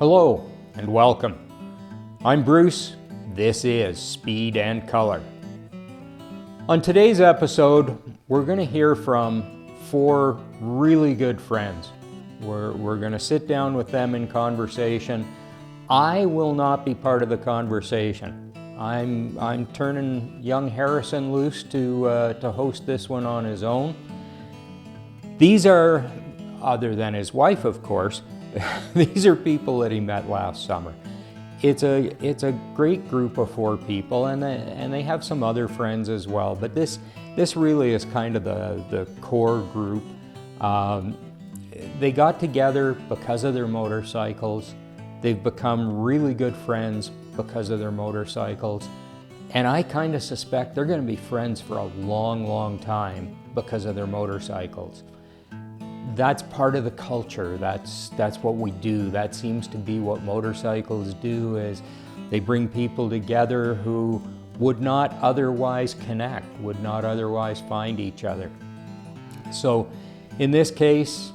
Hello and welcome. I'm Bruce. This is Speed and Color. On today's episode, we're going to hear from 4 really good friends. We're going to sit down with them in conversation. I will not be part of the conversation. I'm turning young Harrison loose to host this one on his own. These are, other than his wife, of course, these are people that he met last summer. It's a great group of 4 people, and they have some other friends as well. But this really is kind of the core group. They got together because of their motorcycles. They've become really good friends because of their motorcycles. And I kind of suspect they're going to be friends for a long, long time because of their motorcycles. That's part of the culture. That's what we do. That seems to be what motorcycles do, is they bring people together who would not otherwise connect, would not otherwise find each other. So in this case,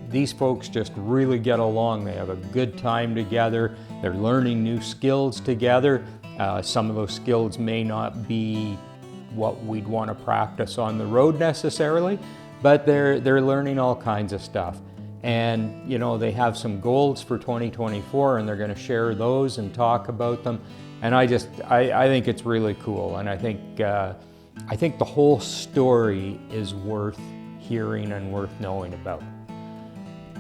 these folks just really get along. They have a good time together. They're learning new skills together. Some of those skills may not be what we'd want to practice on the road necessarily, but they're learning all kinds of stuff. And you know, they have some goals for 2024, and they're going to share those and talk about them. And I think it's really cool. And I think the whole story is worth hearing and worth knowing about.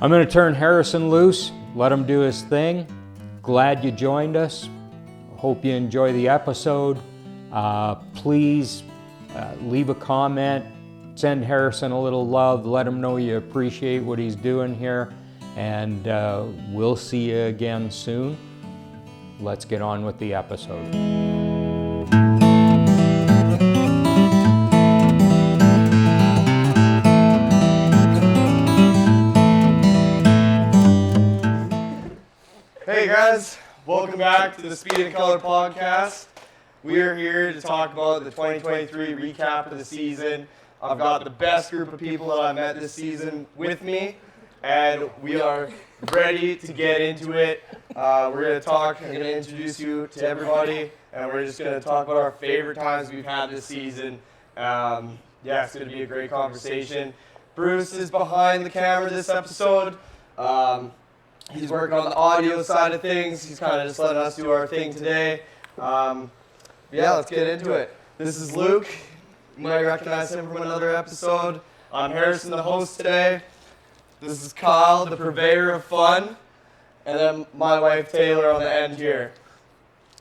I'm going to turn Harrison loose, let him do his thing. Glad you joined us. Hope you enjoy the episode. Please leave a comment. Send Harrison a little love, let him know you appreciate what he's doing here, and we'll see you again soon. Let's get on with the episode. Hey guys, welcome back to the Speed and Color podcast. We are here to talk about the 2023 recap of the season. I've got the best group of people that I met this season with me, and we are ready to get into it. We're going to talk, I'm going to introduce you to everybody, and we're just going to talk about our favorite times we've had this season. Yeah, it's going to be a great conversation. Bruce is behind the camera this episode. He's working on the audio side of things. He's kind of just letting us do our thing today. Yeah, let's get into it. This is Luke. You might recognize him from another episode. I'm Harrison, the host today. This is Kyle, the purveyor of fun. And then my wife, Tayler, on the end here.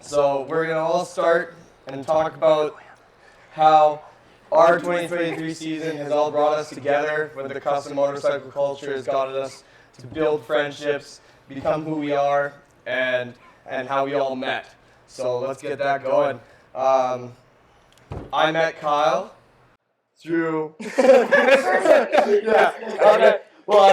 So we're going to all start and talk about how our 2023 season has all brought us together, where the custom motorcycle culture has gotten us to build friendships, become who we are, and how we all met. So let's get that going. I met Kyle through I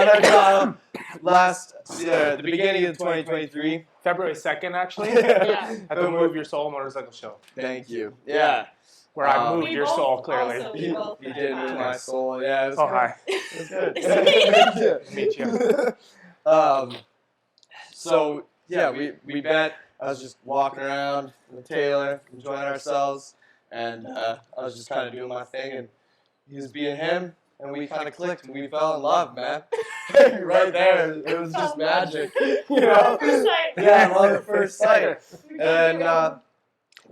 met Kyle the beginning of 2023. February 2nd, actually. Yeah. At the Move Your Soul motorcycle show. Thank you. Yeah. Where I moved your soul, clearly. You did move my soul. Yeah. It was hi. It was good. Meet you. So yeah, we met. I was just walking around with Tayler, enjoying ourselves, and I was just kind of doing my thing, and he was being him, and we kind of clicked, and we fell in love, man. Right there, it was just magic, you know? Yeah, love at first sight. And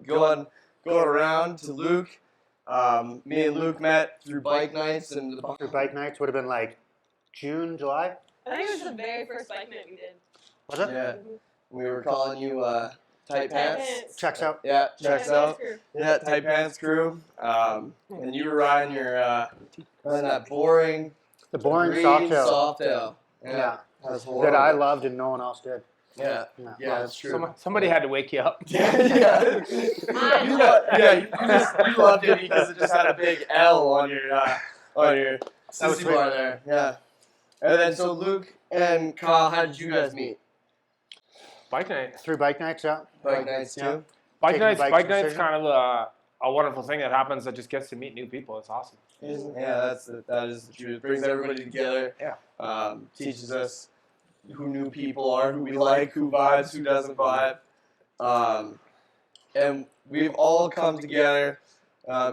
going around to Luke. Me and Luke met through bike nights, and Through bike nights would have been like June, July? I think it was the very first bike night we did. Was it? yeah, we were calling you Tight Pants. Checks out. Yeah, checks out. Crew. Yeah, Tight Pants crew. And you were riding that boring, The boring green Softail. Yeah. That was That horrible. I loved and no one else did. Yeah. No. Yeah, that's true. Somebody had to wake you up. Yeah. You loved it because it just had a big L on your sissy bar there. Yeah. And then so Luke and Kyle, how did you guys meet? Bike night. Through bike nights, yeah. Bike nights too. Bike Taking nights. bikes Bike to nights decision. kind of a wonderful thing that happens that just gets to meet new people. It's awesome. Yeah, that is the truth. It brings everybody together. Yeah. Teaches us who new people are, who we like, who vibes, who doesn't vibe. And we've all come together.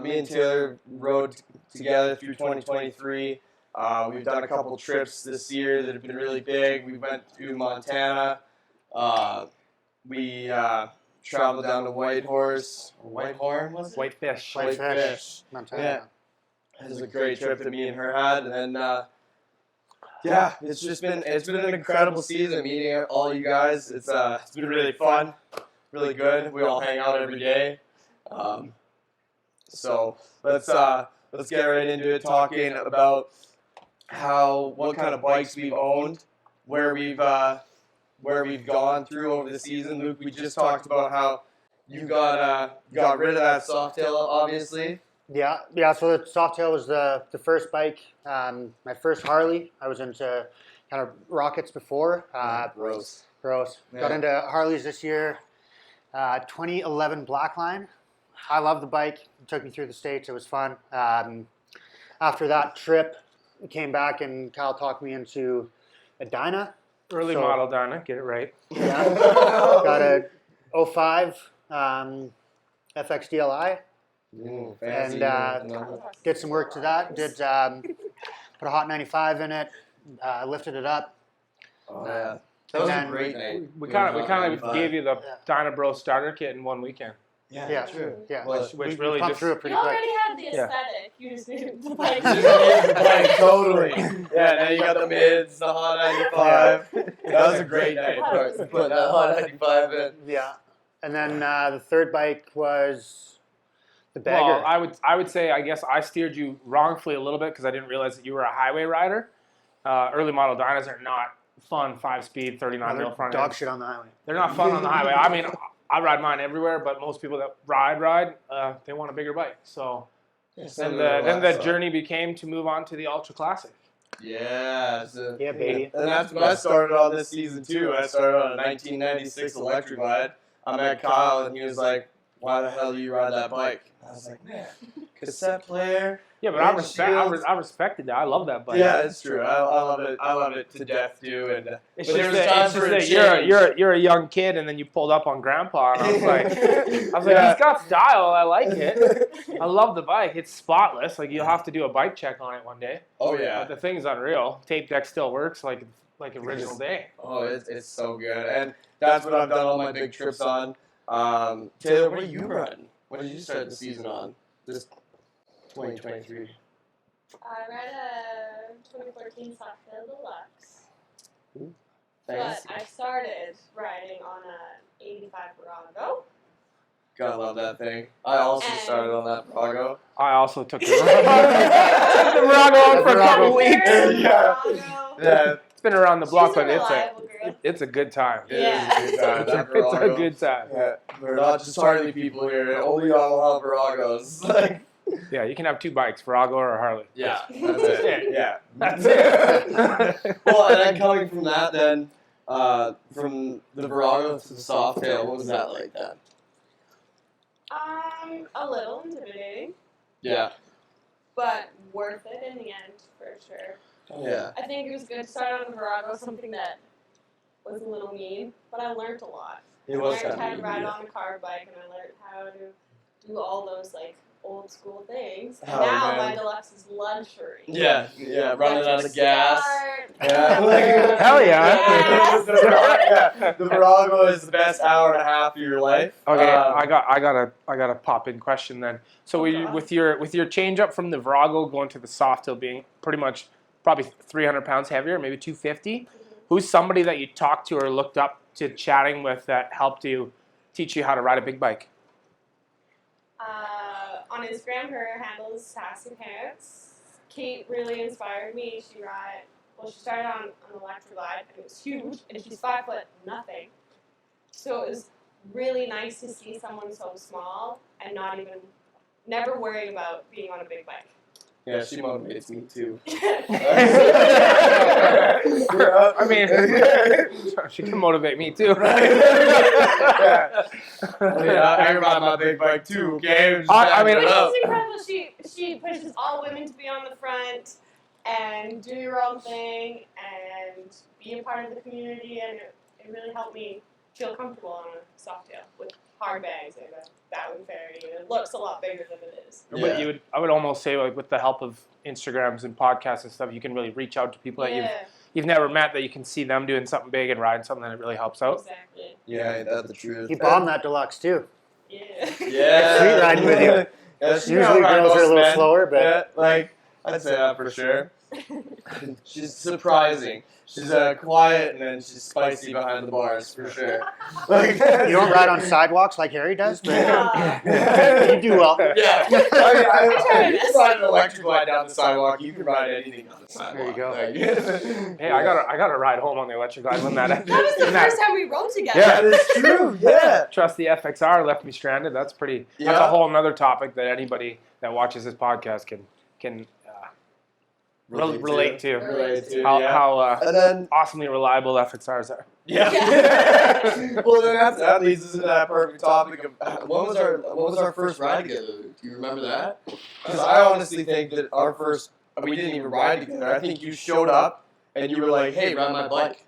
Me and Taylor rode together through 2023. We've done a couple trips this year that have been really big. We went to Montana. We traveled down to Whitehorn, was it? Whitefish. Whitefish. Montana. Yeah. It was a great trip that me and her had, and then yeah, it's been an incredible season meeting all you guys. It's been really fun, really good. We all hang out every day. So let's get right into it, talking about what kind of bikes we've owned, where we've gone through over the season. Luke, we just talked about how you got rid of that Softail, obviously. Yeah. So the Softail was the first bike. My first Harley. I was into kind of rockets before. Gross. Yeah. Got into Harleys this year. 2011 Blackline. I love the bike. It took me through the States. It was fun. After that trip, I came back and Kyle talked me into a Dyna. Early model Dyna, get it right. Yeah. Got a 05 FXDLI. Fancy. And did some work to that. Did put a hot 95 in it. Lifted it up. Oh yeah, that was a great night. We kind of gave you the Dyna Bro starter kit in one weekend. Yeah, true. Yeah, Which we really pumped just through it pretty You quick. already had the aesthetic. You just needed the bike. Like, totally. Yeah, now you got the mids, the hot 95. That was a great night. Put that hot 95 in. Yeah, and then the third bike was the Bagger. Well, I would say I guess I steered you wrongfully a little bit because I didn't realize that you were a highway rider. Early model Dynas are not fun 5-speed 39 mil front dog ends. shit on the highway. They're not fun on the highway. I mean, I ride mine everywhere, but most people that ride, they want a bigger bike. So then the journey became to move on to the Ultra Classic. Yeah. Yeah, baby. And that's what I started on this season too. I started on a 1996 Electrified. I met Kyle and he was like, "Why the hell do you ride that bike?" I was like, "Man, cassette player." Yeah, but I respected that. I love that bike. Yeah, it's true. I love it. I love it to death too. And It's but there just was time for a that change. you're a young kid, and then you pulled up on Grandpa, and I was like, he's got style. I like it. I love the bike. It's spotless. Like you'll have to do a bike check on it one day. Oh But yeah. the thing's unreal. Tape deck still works like original day. Oh, it's so good. And that's what I've done all my big trips on. Taylor, what are you riding? What did you start the season on? This 2023. I read a 2014 Softail Deluxe. Fancy. But I started riding on a 85 Bronco. Gotta love that thing. I also started on that Brago. I also took the Virago on for a couple weeks. Yeah. Yeah. It's been around the block, She's a but reliable girl. it's a good time. It is a good time. That It's a Virago. good time. Yeah. We're not just Harley people here. Only Yamaha Viragos. Like, Yeah, you can have two bikes, Virago or a Harley. yeah. That's it. Yeah. That's it. Well, and then coming from that, then from the Virago to the Softail, what was that like then? A little intimidating, Yeah. but worth it in the end, for sure. Yeah. I think it was good to start on a Virago, something that was a little mean, but I learned a lot. It I was learned how to kinda ride mean, on a car bike, and I learned how to do all those like old school things. And Oh, now man. my Deluxe is luxury. Yeah, running out of gas. Start. Yeah. Hell yeah. Yes. The Virago is the best hour and a half of your life. Okay, I got a pop in question then. So God. with your change up from the Virago going to the Softail being probably 300 pounds heavier, maybe 250. Who's somebody that you talked to or looked up to chatting with that helped you teach you how to ride a big bike? On Instagram, her handle is SMK Helmets. Kate really inspired me. She started on an Electroglide, and it was huge, and she's 5'0", so it was really nice to see someone so small and never worrying about being on a big bike. Yeah, she motivates me too. I mean, she can motivate me too. I ride my big bike too, okay? I mean, But she's incredible. She pushes all women to be on the front, and do your own thing and be a part of the community, and it really helped me feel comfortable on a Softail with hard bags and that one fairy. It looks a lot bigger than it is. But I would almost say, like, with the help of Instagrams and podcasts and stuff, you can really reach out to people that you've never met, that you can see them doing something big and riding something that really helps out. Exactly. Yeah, ain't that the truth? He bombed that deluxe too. Yeah. Yeah. Sweet riding with you. Yeah, Usually girls are a little slower, but yeah, like I'd say that for sure. She's surprising. She's quiet and then she's spicy behind the bars for sure. Like, you don't ride on sidewalks like Harry does, but you do well. Yeah. I you can ride an electric glide down the sidewalk. You can ride anything on the sidewalk. There you go. Like, Hey, I got to ride home on the electric glide when that. That was the first time we rode together. yeah, that's true. Yeah. Trust the FXR left me stranded. That's pretty. That's Yeah. a whole nother topic that anybody that watches this podcast can relate to. Relate to. How Yeah. how And then awesomely reliable FXRs are. yeah. Well, then that leads us into that perfect topic of what was our first ride together? Do you remember that? Because I honestly think that our first we didn't even ride together. I think you showed up and you were like, "Hey, ride my bike."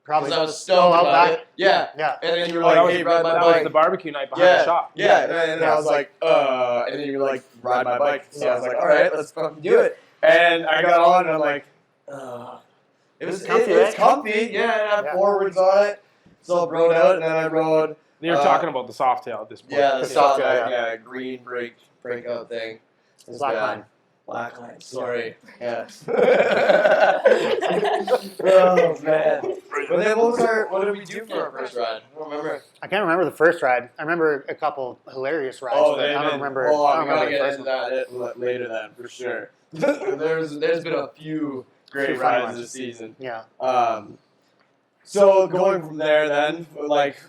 Probably. Because I was stoned out about back. it. Yeah. Yeah. And then you were Oh, that like, was, "Hey, ride my that was bike." the barbecue night behind the shop. Yeah, and I was like, and then you were like, ride my bike. So I was like, all right, let's fucking do it. And I got on, and I'm like, it's comfy. Yeah, it had forwards on it. So I rode out, and then I rode. You're talking about the Softail at this point. Yeah, the soft yeah. green breakout thing. It's Black bad. line. Black line. Sorry. Yeah. Oh man. But then what did we do for our first ride? I don't remember. I can't remember the first ride. I remember a couple hilarious rides, Oh, but I don't remember. Oh, I we don't gotta remember the get first into one. that later then for sure. There's been a few great Few funny rides ones. this season. Yeah. So going from there then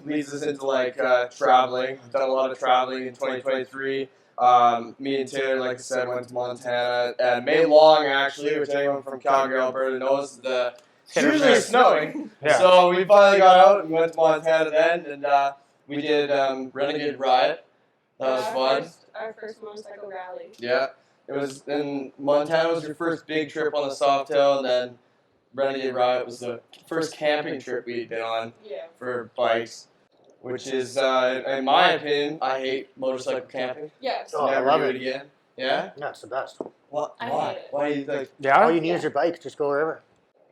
leads us into traveling. I've done a lot of traveling in 2023. Me and Tayler, like I said, went to Montana and May Long actually, which anyone from Calgary, Alberta knows. It's usually snowing. Yeah. So we finally got out and went to Montana then, and we did Renegade Riot. That was fun. Our first motorcycle rally. Yeah. It was in Montana was your first big trip on the Softail, and then Renegade Riot was the first camping trip we'd been on Yeah. for bikes, which is, in my opinion, I hate motorcycle camping. Yes. Oh, I Never love do it. again. Yeah? Yeah, it's the best. What? I Why? hate it. Why do you think? Yeah. All you need is your bike. Just go wherever.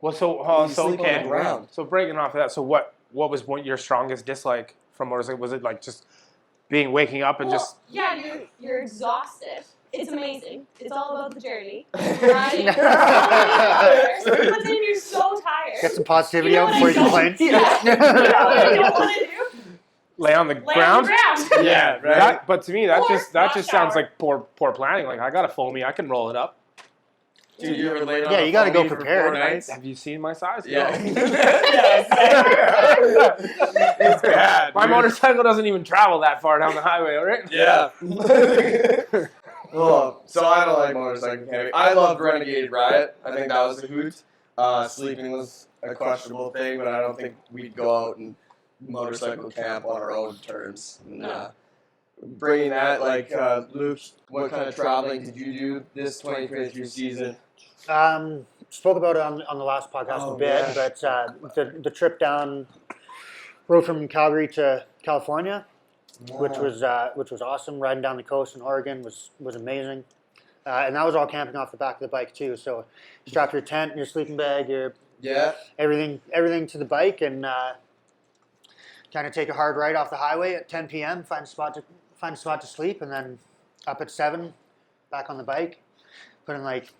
Well, so You sleep on the ground. So breaking off of that, so what was your strongest dislike from motorcycle? Was it like just waking up and just? Yeah, you're exhausted. It's amazing. It's all about the journey. Right? But then you're so tired. Get some positivity You know out what before I you complain. Yeah. You know what I don't want to do? Lay on the Lay ground. on the ground. Yeah, right. That, but to me, that Or just not sounds shower. like poor planning. Like, I got a foamy, I can roll it up. Dude, you ever laid on Yeah, a you gotta go foamy for prepared. 4 nights? Have you seen my size? Yeah. No. It's bad. My dude. motorcycle doesn't even travel that far down the highway, all right? Yeah. Oh, so I don't like motorcycle camping. I loved Renegade Riot. I think that was a hoot. Sleeping was a questionable thing, but I don't think we'd go out and motorcycle camp on our own terms. No. Bringing that, Luke, what kind of traveling did you do this 2023 season? Spoke about it on the last podcast Oh, a bit, yeah. but the trip down, rode from Calgary to California, which was awesome. Riding down the coast in Oregon was amazing, and that was all camping off the back of the bike too. So strap your tent, your sleeping bag, your Yeah. everything to the bike, and kind of take a hard ride off the highway at 10 p.m. Find a spot to sleep, and then up at 7, back on the bike, put in like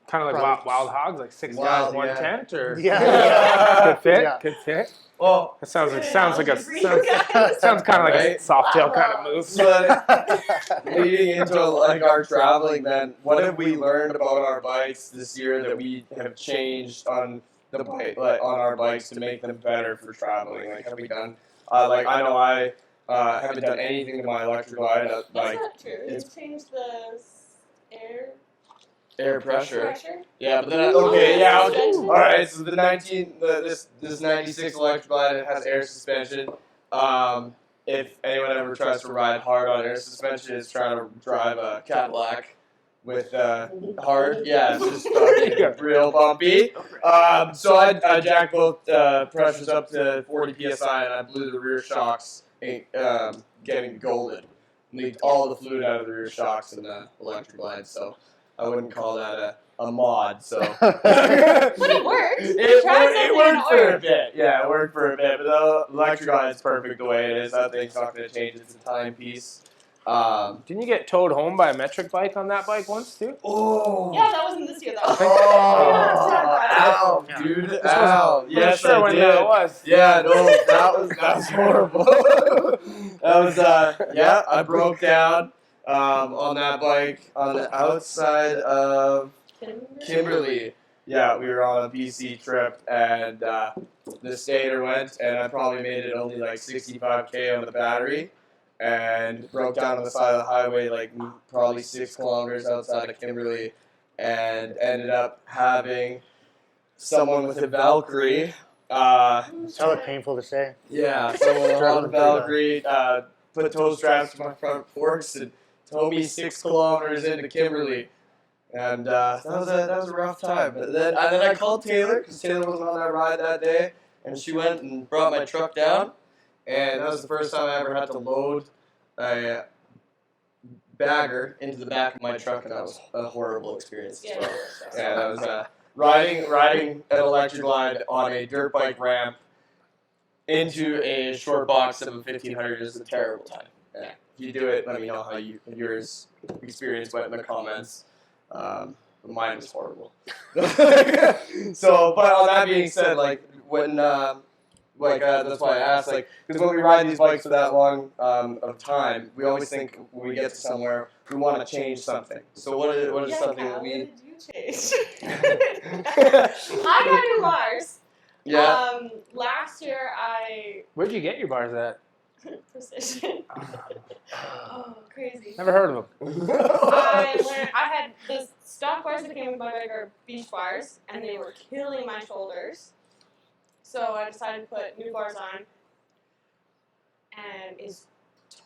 Kind of like Probably. wild hogs, like 6 Wild, guys, one yeah. tent, or yeah. could fit, Yeah. could fit. Well, That sounds like Good sounds analogy kind of like a Right? Softail kind of move. but leading into our traveling, then what have we learned about our bikes this year that we have changed on the bike, on our bikes to make them better for traveling? Like, have we done? I know I haven't done anything to my electric glide. That's not true. it's- You changed the air pressure. pressure. Yeah, but then okay. All right. So this 96 electric glide, it has air suspension. If anyone ever tries to ride hard on air suspension, it's trying to drive a Cadillac with hard. Yeah, it's just fucking real bumpy. So I jacked both pressures up to 40 psi, and I blew the rear shocks, getting golden. Leaked all the fluid out of the rear shocks and the electric glide. So I wouldn't call that a mod. So But it worked. it worked for a bit. Yeah, it worked for a bit. But the electric glide is perfect the way it is. That thing's not going to change. It's a timepiece. Didn't you get towed home by a metric bike on that bike once too? Oh. Yeah, that wasn't this year though. Ow, dude. Ow. Yes, sure I when did. that was. Yeah, no, that was horrible. That was yeah, I broke down on that bike on the outside of Kimberly. Yeah, we were on a BC trip, and the stator went, and I probably made it only like 65K on the battery, and broke down on the side of the highway, like probably 6 kilometers outside of Kimberly, and ended up having someone with a Valkyrie. That looked painful to say. Yeah, someone on a Valkyrie put toe straps to my front forks and towed me 6 kilometers into Kimberly. And that was a rough time. But then I called Tayler, because Tayler wasn't on that ride that day, and she went and brought my truck down. And that was the first time I ever had to load a bagger into the back of my truck, and that was a horrible experience. Yeah. So, yeah, that was riding an electric glide on a dirt bike ramp into a short box of a 1500 is a terrible time. Yeah. If you do it, let me know how yours experience went in the comments. Mine was horrible. So, but on that being said, like when, that's why I asked, like, because when we ride these bikes for that long of time, we always think when we get to somewhere, we want to change something. So what is something that we? What did you change? I got new bars. Yeah. Last year Where'd you get your bars at? Precision. Oh, crazy. Never heard of them. I had the stock bars that came with my bike are beach bars, and they were killing my shoulders. So I decided to put new bars on, and it's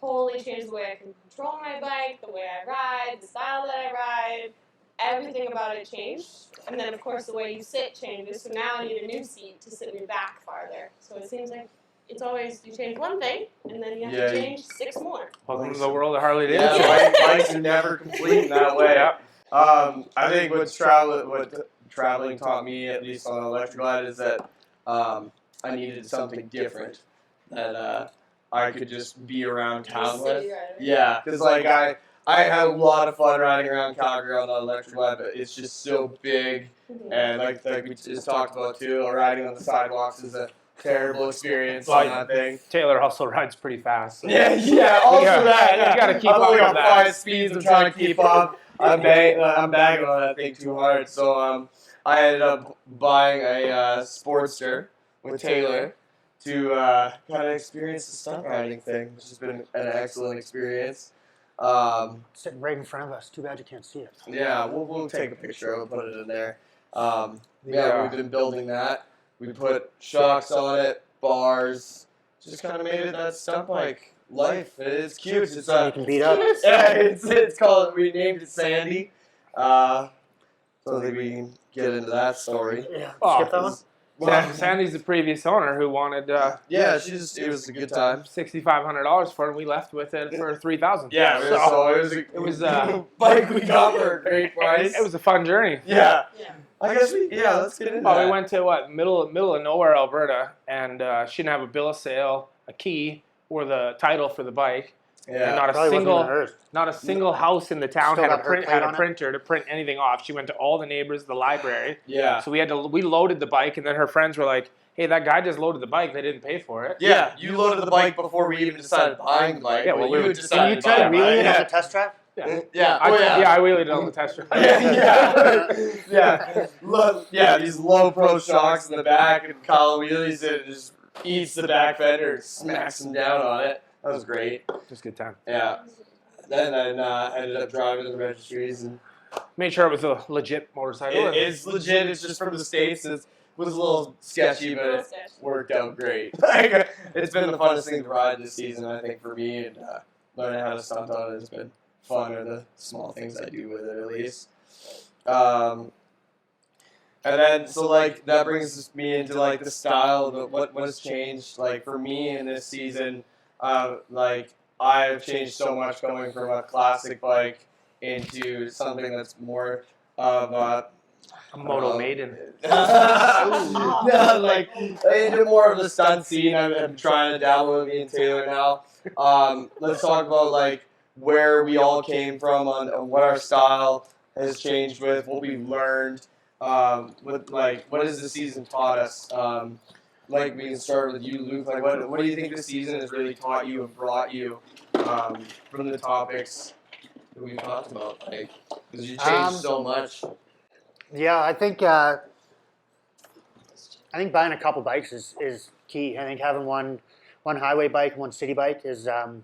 totally changed the way I can control my bike, the way I ride, the style that I ride. Everything about it changed. And then, of course, the way you sit changes. So now I need a new seat to sit me back farther. So it seems like it's always you change one thing, and then you have to change 6 more. Welcome to the world of Harley-Davidson. Yeah, bikes are never complete in that way. Yeah. I think what traveling taught me, at least on an electric glide, is that I needed something different that I could just be around town with. Yeah, because like I had a lot of fun riding around Calgary on the electric glide, but it's just so big, and like we just talked about too, riding on the sidewalks is a terrible experience on that thing. Taylor also rides pretty fast. So. Yeah, also that. Yeah. You gotta keep I'm up only with on that. 5 speeds. I'm trying to keep up. I'm bagging on that thing too hard. So I ended up buying a Sportster with Tayler to kind of experience the stunt riding thing, which has been an excellent experience. Sitting right in front of us. Too bad you can't see it. Yeah, we'll take a picture of it, put it in there. Yeah, we've been building that. We put shocks on it, bars, just kind of made it that stunt bike life. It's cute. It's You can beat up. yeah, it's called. We named it Sandy. So I think we can get into that story. Yeah. Oh, Skip that one? Sandy's the previous owner who wanted Yeah, it was a good time. $6,500 for it, and we left with it for $3,000. Yeah, it was a bike we got for a great price. It was a fun journey. Yeah. Yeah. I guess let's get into Oh, that. we went to middle of nowhere, Alberta, and she didn't have a bill of sale, a key, or the title for the bike. And Yeah. not a Probably wasn't single, even hers. not a single house in the town Still had got her plate had a on it? printer to print anything off. She went to all the neighbors, the library. Yeah. So we loaded the bike, and then her friends were like, "Hey, that guy just loaded the bike. They didn't pay for it." Yeah, you loaded the bike before we even decided buying the bike. Yeah, well, you can decided you to try buy to it, wheel right? it On Yeah. the test track? Yeah. I wheeled it on the test track. Yeah, these low pro shocks in the back, and Kyle wheelies it and just eats the back fender and smacks him down on it. That was great. Just a good time. Yeah. Then I ended up driving to the registries, and Made sure it was a legit motorcycle. it's legit. It's just from the States. It was a little sketchy, but it worked out great. It's been the funnest thing to ride this season, I think, for me, and learning how to stunt on it has been fun are the small things I do with it, at least. And then, so, like, that brings me into, like, the style, what has changed, like, for me in this season. Like, I've changed so much going from a classic bike into something that's more of A moto maiden. No, like, into more of the stunt scene. I'm trying to dabble with me and Tayler now. Let's talk about, like, where we all came from, on what our style has changed with, what we've learned. What has the season taught us? Like, we can start with you, Luke. Like, what do you think the season has really taught you and brought you from the topics that we've talked about? Like, because you changed so much. Yeah, I think buying a couple bikes is key. I think having one highway bike and one city bike is a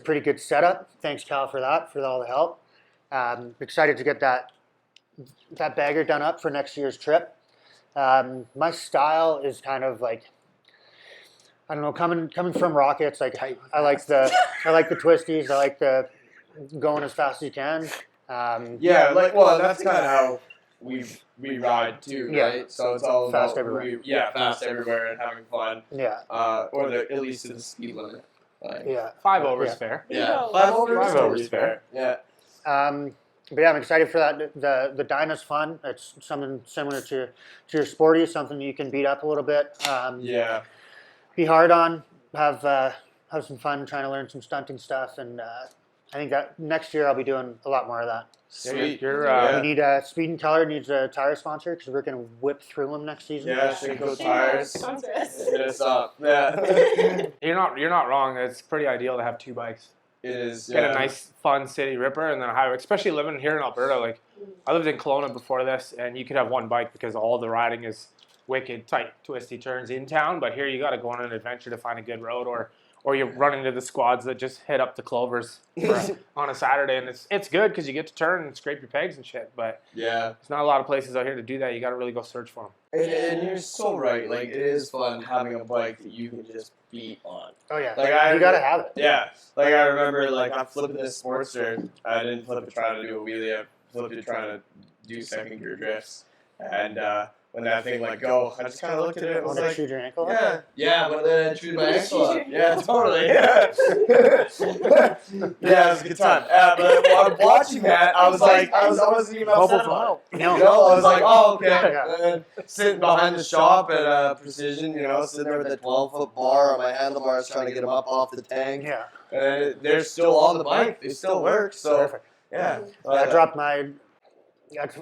pretty good setup. Thanks, Cal, for that, for all the help. Excited to get that bagger done up for next year's trip. My style is kind of like, I don't know, coming from Rockets, like I like the twisties. I like the going as fast as you can. Yeah, like, well, that's kind of how we ride too, Yeah. right? So it's all Fast about everywhere. fast everywhere and having fun. Yeah. Or at least to the speed limit. Like, Yeah. 5 over is Yeah. fair. Yeah, 5 over Five over is fair. Yeah. But yeah, I'm excited for that. The Dyna's fun. It's something similar to your Sporty, something you can beat up a little bit. Yeah. Be hard on. Have some fun trying to learn some stunting stuff, and I think that next year I'll be doing a lot more of that. Sweet. You're, We need Speed and Color needs a tire sponsor because we're gonna whip through them next season. Yeah, Shinko tires. Sponsor us. Hit us up. Yeah. you're not wrong. It's pretty ideal to have 2 bikes. It is. Get a nice, fun city ripper and then a highway. Especially living here in Alberta. Like, I lived in Kelowna before this, and you could have one bike because all the riding is wicked, tight, twisty turns in town. But here you got to go on an adventure to find a good road, or you run into the squads that just hit up the Clovers on a Saturday, and it's good because you get to turn and scrape your pegs and shit. But Yeah. there's not a lot of places out here to do that. You got to really go search for them. And you're so right. Like, it is fun having a bike that you can just beat on. Oh yeah. Like, you gotta have it. Yeah. Like, I remember, like, I'm flipping this Sportster. I didn't flip it trying to do a wheelie. I flipped it trying to do second gear drifts. And when that thing let go, I just kind of looked at it and was Want to like, shoot your ankle? yeah, but then I chewed my ankle up. Yeah, totally. Yeah. Yeah, it was a good time. But while I'm watching that, I was like, I wasn't even upset about it. No. You know, I was like, oh, okay. Yeah. And then sitting behind the shop at Precision, you know, sitting there with a 12-foot bar on my handlebars trying to get them up off the tank. Yeah. And they're still on the bike. They still work. So, Perfect. yeah. I dropped my.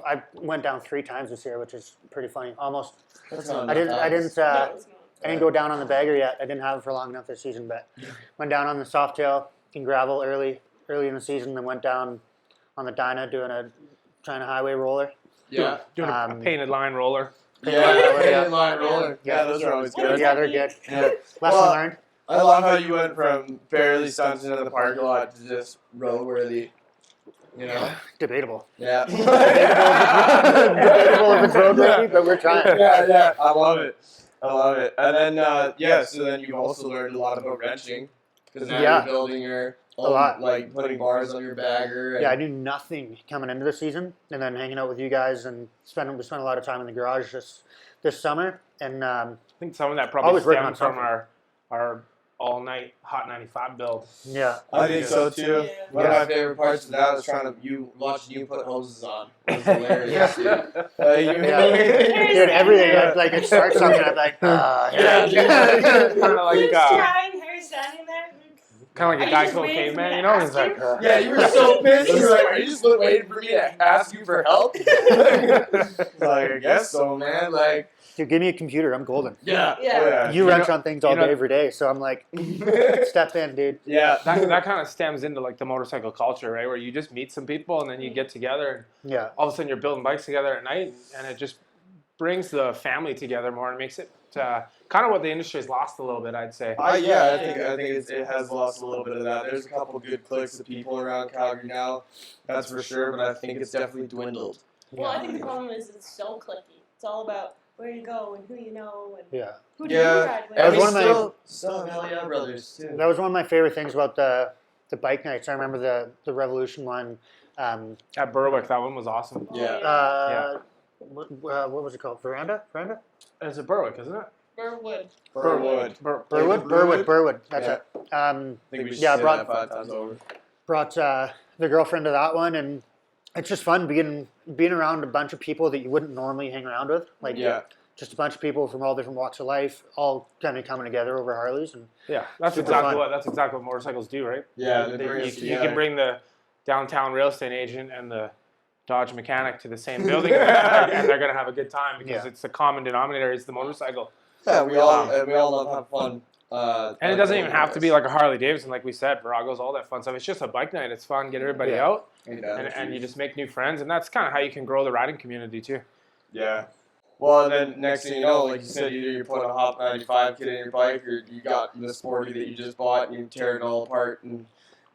I went down 3 times this year, which is pretty funny. Almost. That's not I didn't No, it's not. go down on the bagger yet. I didn't have it for long enough this season, but went down on the Softail in gravel early in the season. Then went down on the Dyna trying a highway roller. Yeah. Doing a painted line roller. Yeah, line roller. Yeah, those are always good. Yeah, they're good. Yeah. Lesson Well, learned. I love how you went from barely stunting in the parking lot to just roadworthy. You know? Debatable. Yeah. Debatable if it's roadworthy, but we're trying. Yeah. I love it. And then, so then you've also learned a lot about wrenching. Because now Yeah. you're building your A own, lot. like, putting bars on your bagger. And, Yeah, I knew nothing coming into the season, and then hanging out with you guys and we spent a lot of time in the garage this summer, and I think some of that probably Always working on stemmed from something. our all-night Hot 95 build. yeah, I think so too. Yeah. One of my favorite parts of that was watching you put hoses on. It was hilarious, dude. Dude, everything like it starts something. I'm like, Yeah. Kind of like Luke's trying, Harry's standing there. kind of like a I guy just code waited for caveman, you you to know? ask He's like, you. Yeah, you were so pissed. You were like, are you just waiting for me to ask you for help? Like, I guess so, man. Like, dude, give me a computer, I'm golden. yeah. Yeah. Oh, yeah. You wrench on things all you know- day, every day, so I'm like, step in, dude. Yeah. that kind of stems into like the motorcycle culture, right? Where you just meet some people and then you get together and Yeah, all of a sudden you're building bikes together at night, and it just brings the family together more and makes it kind of what the industry has lost a little bit, I'd say. I think it has lost a little bit of that. There's a couple good cliques of people around Calgary now, that's for sure. But I think it's definitely dwindled. Well, I think the problem is it's so clicky. It's all about where you go and who you know and yeah. who do you Yeah. ride with. That was And we one of my- still have Hell Yeah Brothers too. That was one of my favorite things about the the bike nights. I remember the Revolution one. At Berwick, that one was awesome. Yeah. What was it called? Veranda? It's at Berwick, isn't it? Burwood. Burwood. Burwood. That's Yeah. it. I think we should Yeah, say brought- that 5 times over. Brought the girlfriend to that one, and it's just fun being around a bunch of people that you wouldn't normally hang around with. Like Yeah. just a bunch of people from all different walks of life, all kind of coming together over Harleys. And Yeah, that's Super exactly fun. what motorcycles do, right? Yeah, They- they bring us you together. can bring the downtown real estate agent and the Dodge mechanic to the same building, and they're gonna have a good time because Yeah. it's the common denominator is the motorcycle. Yeah, we all love having fun. And it doesn't even have to be like a Harley-Davidson, like we said, Virago's, all that fun stuff. It's just a bike night. It's fun, get everybody Yeah. out, and you just make new friends, and that's kind of how you can grow the riding community too. Yeah. Well, and then next thing you know, like you said, either you're putting a Hop 95 kit in your bike, or you got the Sporty that you just bought and you tear it all apart, and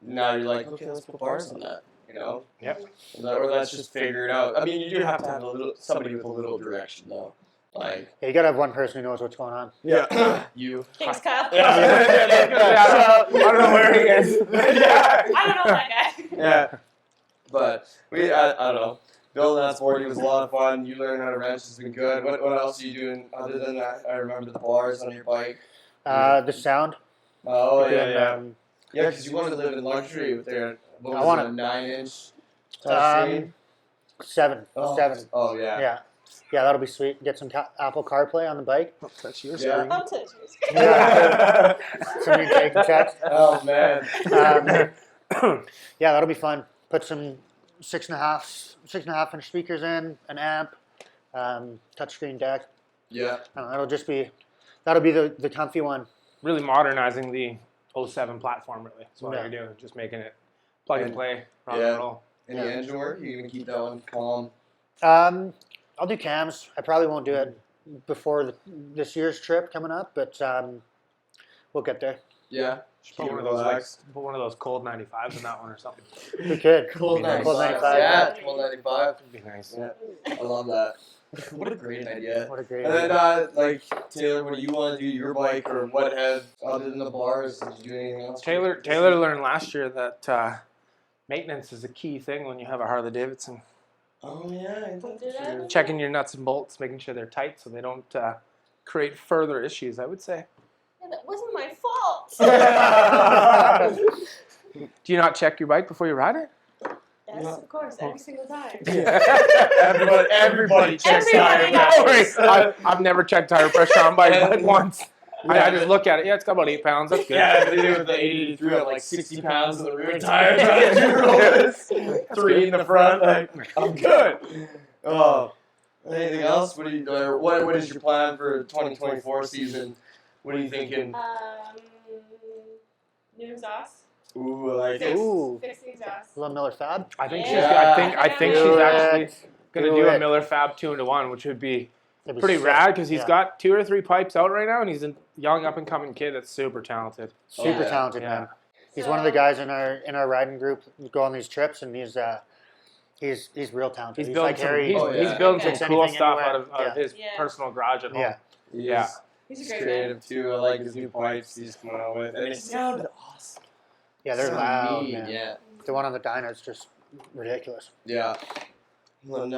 now you're like, okay, let's put bars on that, you know? Yep. Or let's just figure it out. I mean, you do have to have somebody with a little direction, though. Like, yeah, you gotta have one person who knows what's going on. yeah, you. Thanks, Kyle. I don't know where he is. Yeah. I don't know that guy. Yeah. But I don't know. Building that Sporty was a lot of fun. You learning how to wrench has been good. What else are you doing other than that? I remember the bars on your bike. The sound. Oh, Doing, yeah. Yeah, because you wanted to live in luxury with their, what I was wanna- it, a 9-inch touchscreen? 7. Oh. 7. Oh, yeah. Yeah. Yeah, that'll be sweet. Get some Apple CarPlay on the bike. That's your Yeah. I'll touch yours. Yeah. Somebody take a check. Oh, man. Yeah, that'll be fun. Put some 6.5 inch speakers in, an amp, touchscreen deck. Yeah. I don't know, that'll be the comfy one. Really modernizing the 07 platform, really. That's what Yeah. you're doing. Just making it plug and And- play, rock yeah. and roll. Any engine work? You can keep that one calm. I'll do cams. I probably won't do it before this year's trip coming up, but we'll get there. Yeah. Put one of those cold 95s in that one or something. We could. Cold Nice. 95. Yeah, cold 95. That'd be nice. Yeah. I love that. What a great idea. What a great And idea. then, like, Taylor, what do you want to do your bike, or what have, other than the bars, did you do anything else? Taylor learned last year that maintenance is a key thing when you have a Harley-Davidson. Oh, yeah. I Don't do that's that. true. Checking your nuts and bolts, making sure they're tight so they don't create further issues, I would say. Yeah, that wasn't my fault. Do you not check your bike before you ride it? Yes, of course, every single time. Everybody checks Everybody tire does. pressure. I've never checked tire pressure on bike but once. I just look at it. Yeah, it's got about 8 pounds. That's good. Yeah, they do with the 83 at like 60 pounds of the rear tires on the two rollers, 3 in the front. Like, I'm good. Oh, anything else? What is your plan for 2024 season? What are you thinking? New exhaust. Ooh, I like it. Ooh. Fix the exhaust. A little Miller Fab. I think Yeah. I think she's Do it. actually gonna Do do a it. Miller Fab 2-1, which would be That'd be pretty sick. rad because he's Yeah. got 2 or 3 pipes out right now, and he's a young up and coming kid that's super talented. Super Yeah. talented Yeah. man. He's one of the guys in our riding group who go on these trips, and he's real talented. He's building like some, Harry. Oh, yeah. he's building Okay. some cool Anything, stuff anywhere. out of his Yeah. personal garage at home. Yeah. Yeah. He's a He's great man. creative too. I like his new pipes he's coming out with. And they sound awesome. Yeah, they're Sound loud, mean, man. Yeah. The one on the dyno is just ridiculous. Yeah. And,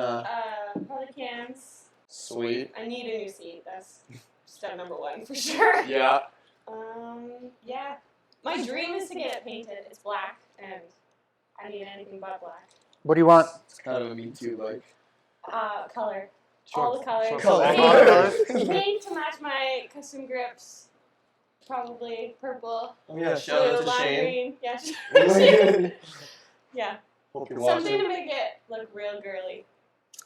Probably cams. sweet. I need a new seat. That's step number 1 for sure. Yeah. Yeah. My dream is to get it painted. It's black, and I need anything but black. What do you want? It's kind of a me too, like. Color. All the colors. Color. Pink, pink to match my custom grips. Probably purple. Oh yeah, shout out Blue, to lime Shane. green. Yeah. Shane. Yeah. Hope you're Something watching. to make it look real girly.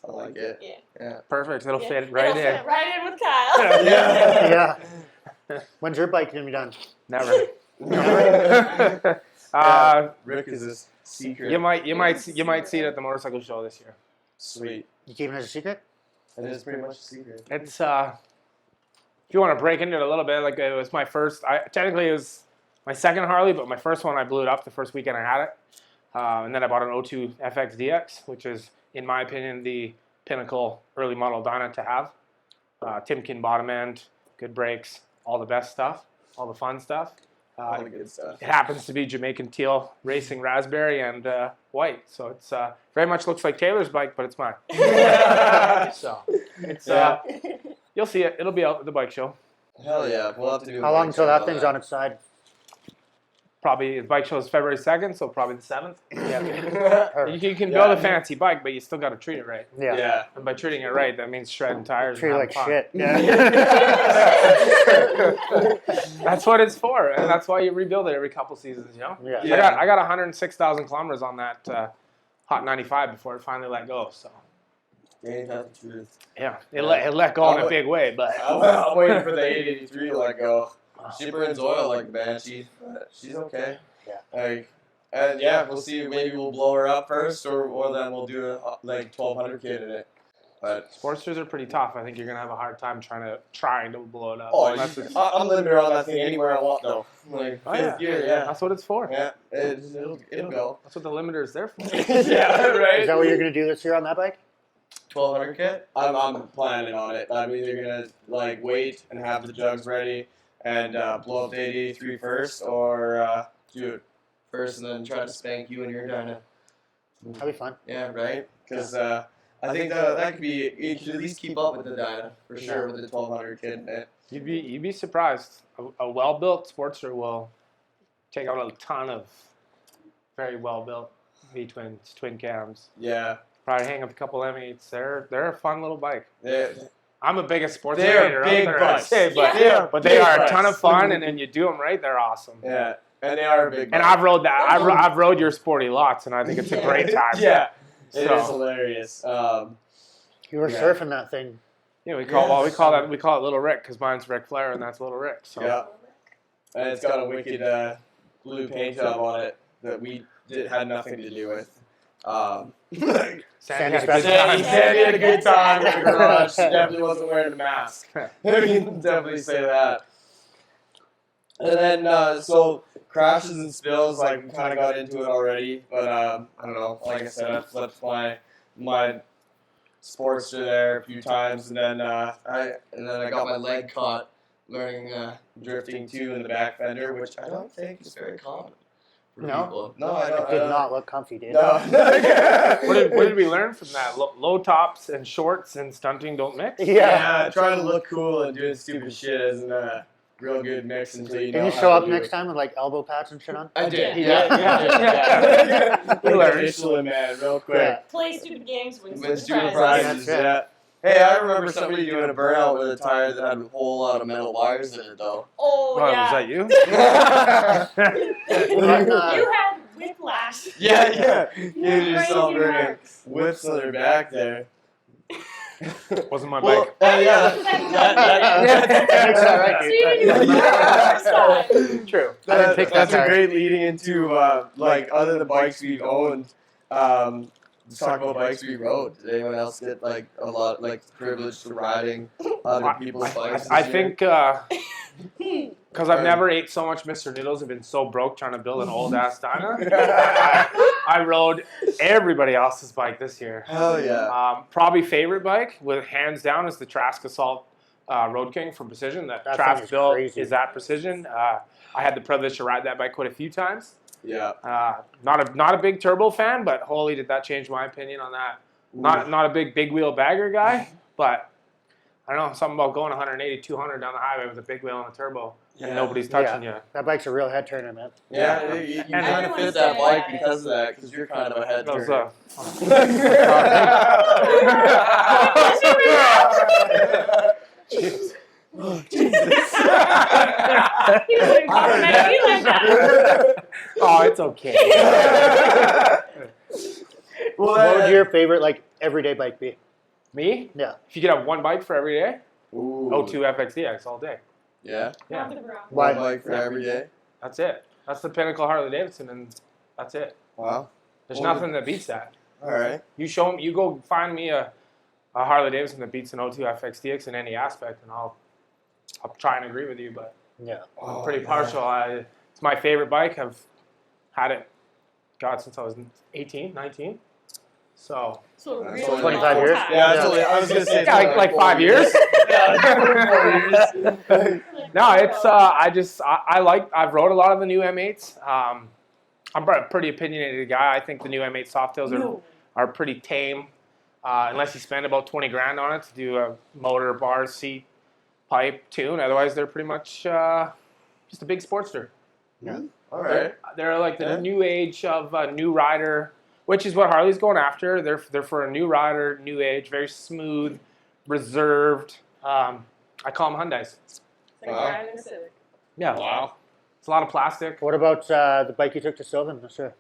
I like it. Yeah. Yeah. Perfect. It'll Yeah. fit right It'll in. fit right in with Kyle. Yeah. Yeah. When's your bike gonna be done? Never. Rick is a secret. You might see it at the motorcycle show this year. Sweet. You keeping it as a secret? It is pretty much a secret. It's if you want to break into it a little bit, like it was my first. Technically it was my second Harley, but my first one I blew it up the first weekend I had it, and then I bought an 02 FX DX, which is in my opinion the pinnacle early model dyno to have. Timken bottom end, good brakes, all the best stuff, all the fun stuff, All the good stuff. It happens to be Jamaican teal, racing raspberry, and white. So it's very much looks like Taylor's bike, but it's mine. So it's you'll see it. It'll be out at the bike show. Hell yeah. We'll have to do. How long until that thing's on its side? Probably the bike show is February 2nd, so probably the 7th. Perfect. You can build a fancy bike, but you still got to treat it right. Yeah. Yeah. And by treating it right, that means shredding tires. Treat it and like having fun. shit. Yeah. That's what it's for, and that's why you rebuild it every couple seasons. You know. Yeah. Yeah. I got 106,000 kilometers on that Hot 95 before it finally let go. So Ain't that the truth? yeah, it let go in a big way, but I'm waiting for the 883 to let go. She burns oil like a banshee, but she's okay. Yeah. Like, and yeah, we'll see. Maybe we'll blow her up first, or then we'll do a 1200 kit in it. But Sportsters are pretty tough. I think you're gonna have a hard time trying to blow it up. oh, I'm living around that thing anywhere I want though. Like Oh, yeah. fifth gear, yeah. That's what it's for. Yeah, it'll go. That's what the limiter is there for. Yeah, right. Is that what you're gonna do this year on that bike? 1200 kit. I'm planning on it. I'm either gonna like wait and have the jugs ready and blow up the 883 first, or do it first and then try to spank you and your dyna. That'd be fun. Yeah, right. Because I think that could be. You could at least keep up with the dyna for sure with the 1200 kit in it. You'd be surprised. A well-built Sportster will take out a ton of very well-built V-twins, twin cams. Yeah. Probably hang up a couple M8s. They're a fun little bike. They're I'm a biggest Sportster They're hater out big there, I'd bikes. say, but Yeah. but they Big are a bikes. ton of fun, and then you do them right, they're awesome. yeah, and they are a big. And I've rode that. I've rode your sporty lots, and I think it's a great time. Yeah, it So- is hilarious. You were Yeah. surfing that thing. Yeah, we call it Little Rick because mine's Ric Flair and that's Little Rick. So Yeah, and it's got a wicked blue paint job on it that we had nothing to do with. Sandy had a good Sandy- time. Sandy had a good time in the garage. She definitely wasn't wearing a mask. We can definitely say that. And then, so crashes and spills, like we kind of got into it already, but I don't know. Like I said, I flipped my Sportster there a few times, and then I got my leg caught learning drifting too in the back fender, which I don't think is very common for No? people. No, I don't. It did not look comfy, did it? No. What did we learn from that? Low tops and shorts and stunting don't mix. Yeah. Trying to look cool and doing stupid shit isn't a real good mix until you know. Didn't you how show to up do next it. time with like elbow pads and shit on? I did. Yeah. Yeah. We learned. Initially, man, real quick. Yeah. Play stupid games, win Win stupid stupid prizes. prizes, yeah. Hey, I remember somebody doing a burnout with a tire that had a whole lot of metal wires in it, though. Oh, Oh, yeah. was that you? You had whiplash. Yeah. You Your yourself brain burning works. whips on their back there. Wasn't my Well, bike. yeah. Makes that right, dude. True. I didn't pick that That's a tire. great leading into like other the bikes we've owned. Let's talk about bikes we rode. Did anyone else get like a lot like privilege to riding other people's bikes? I this year? think because I've never ate so much Mr. Noodles and been so broke trying to build an old ass diner. I rode everybody else's bike this year. Hell yeah. Probably favorite bike, with hands down, is the Trask Assault Road King from Precision. That That Trask thing is built crazy. is at Precision. I had the privilege to ride that bike quite a few times. Yeah. Not a big turbo fan, but holy did that change my opinion on that. Not a big wheel bagger guy, but I don't know, something about going 180, 200 down the highway with a big wheel and a turbo, and nobody's touching you. That bike's a real head turner, man. Yeah, you And kind of fit that bike because of that, because you're kind of a head That was, turner. He was like, "Complimenting me like that." oh, it's okay. Well, What would your favorite like everyday bike be? Me? Yeah. If you could have one bike for every day, Ooh. O2 FXDX all day. Yeah. Yeah, Not the bra. Why? One bike for every day. that's it. That's the pinnacle Harley-Davidson, and that's it. Wow. There's Well, nothing that beats that. All right. You go find me a Harley-Davidson that beats an O2 FXDX in any aspect, and I'll try and agree with you, but Yeah. I'm pretty partial. It's my favorite bike. I've had it, God, since I was 18, 19. So So That's really only 25 years? long Yeah, time. that's only, I was gonna say it's yeah, only like 4 5 years. Yeah, 4 years. No, it's I like I've rode a lot of the new M8s. I'm a pretty opinionated guy. I think the new M8 Softails are pretty tame, unless you spend about 20 grand on it to do a motor, bars, seat, pipe, tune. Otherwise, they're pretty much just a big Sportster. All right. They're like the Yeah. new age of a new rider, which is what Harley's going after. They're for a new rider, new age, very smooth, reserved. I call them Hyundais. It's like Wow. driving a Civic. Yeah. Wow. It's a lot of plastic. What about the bike you took to Sylvan this year?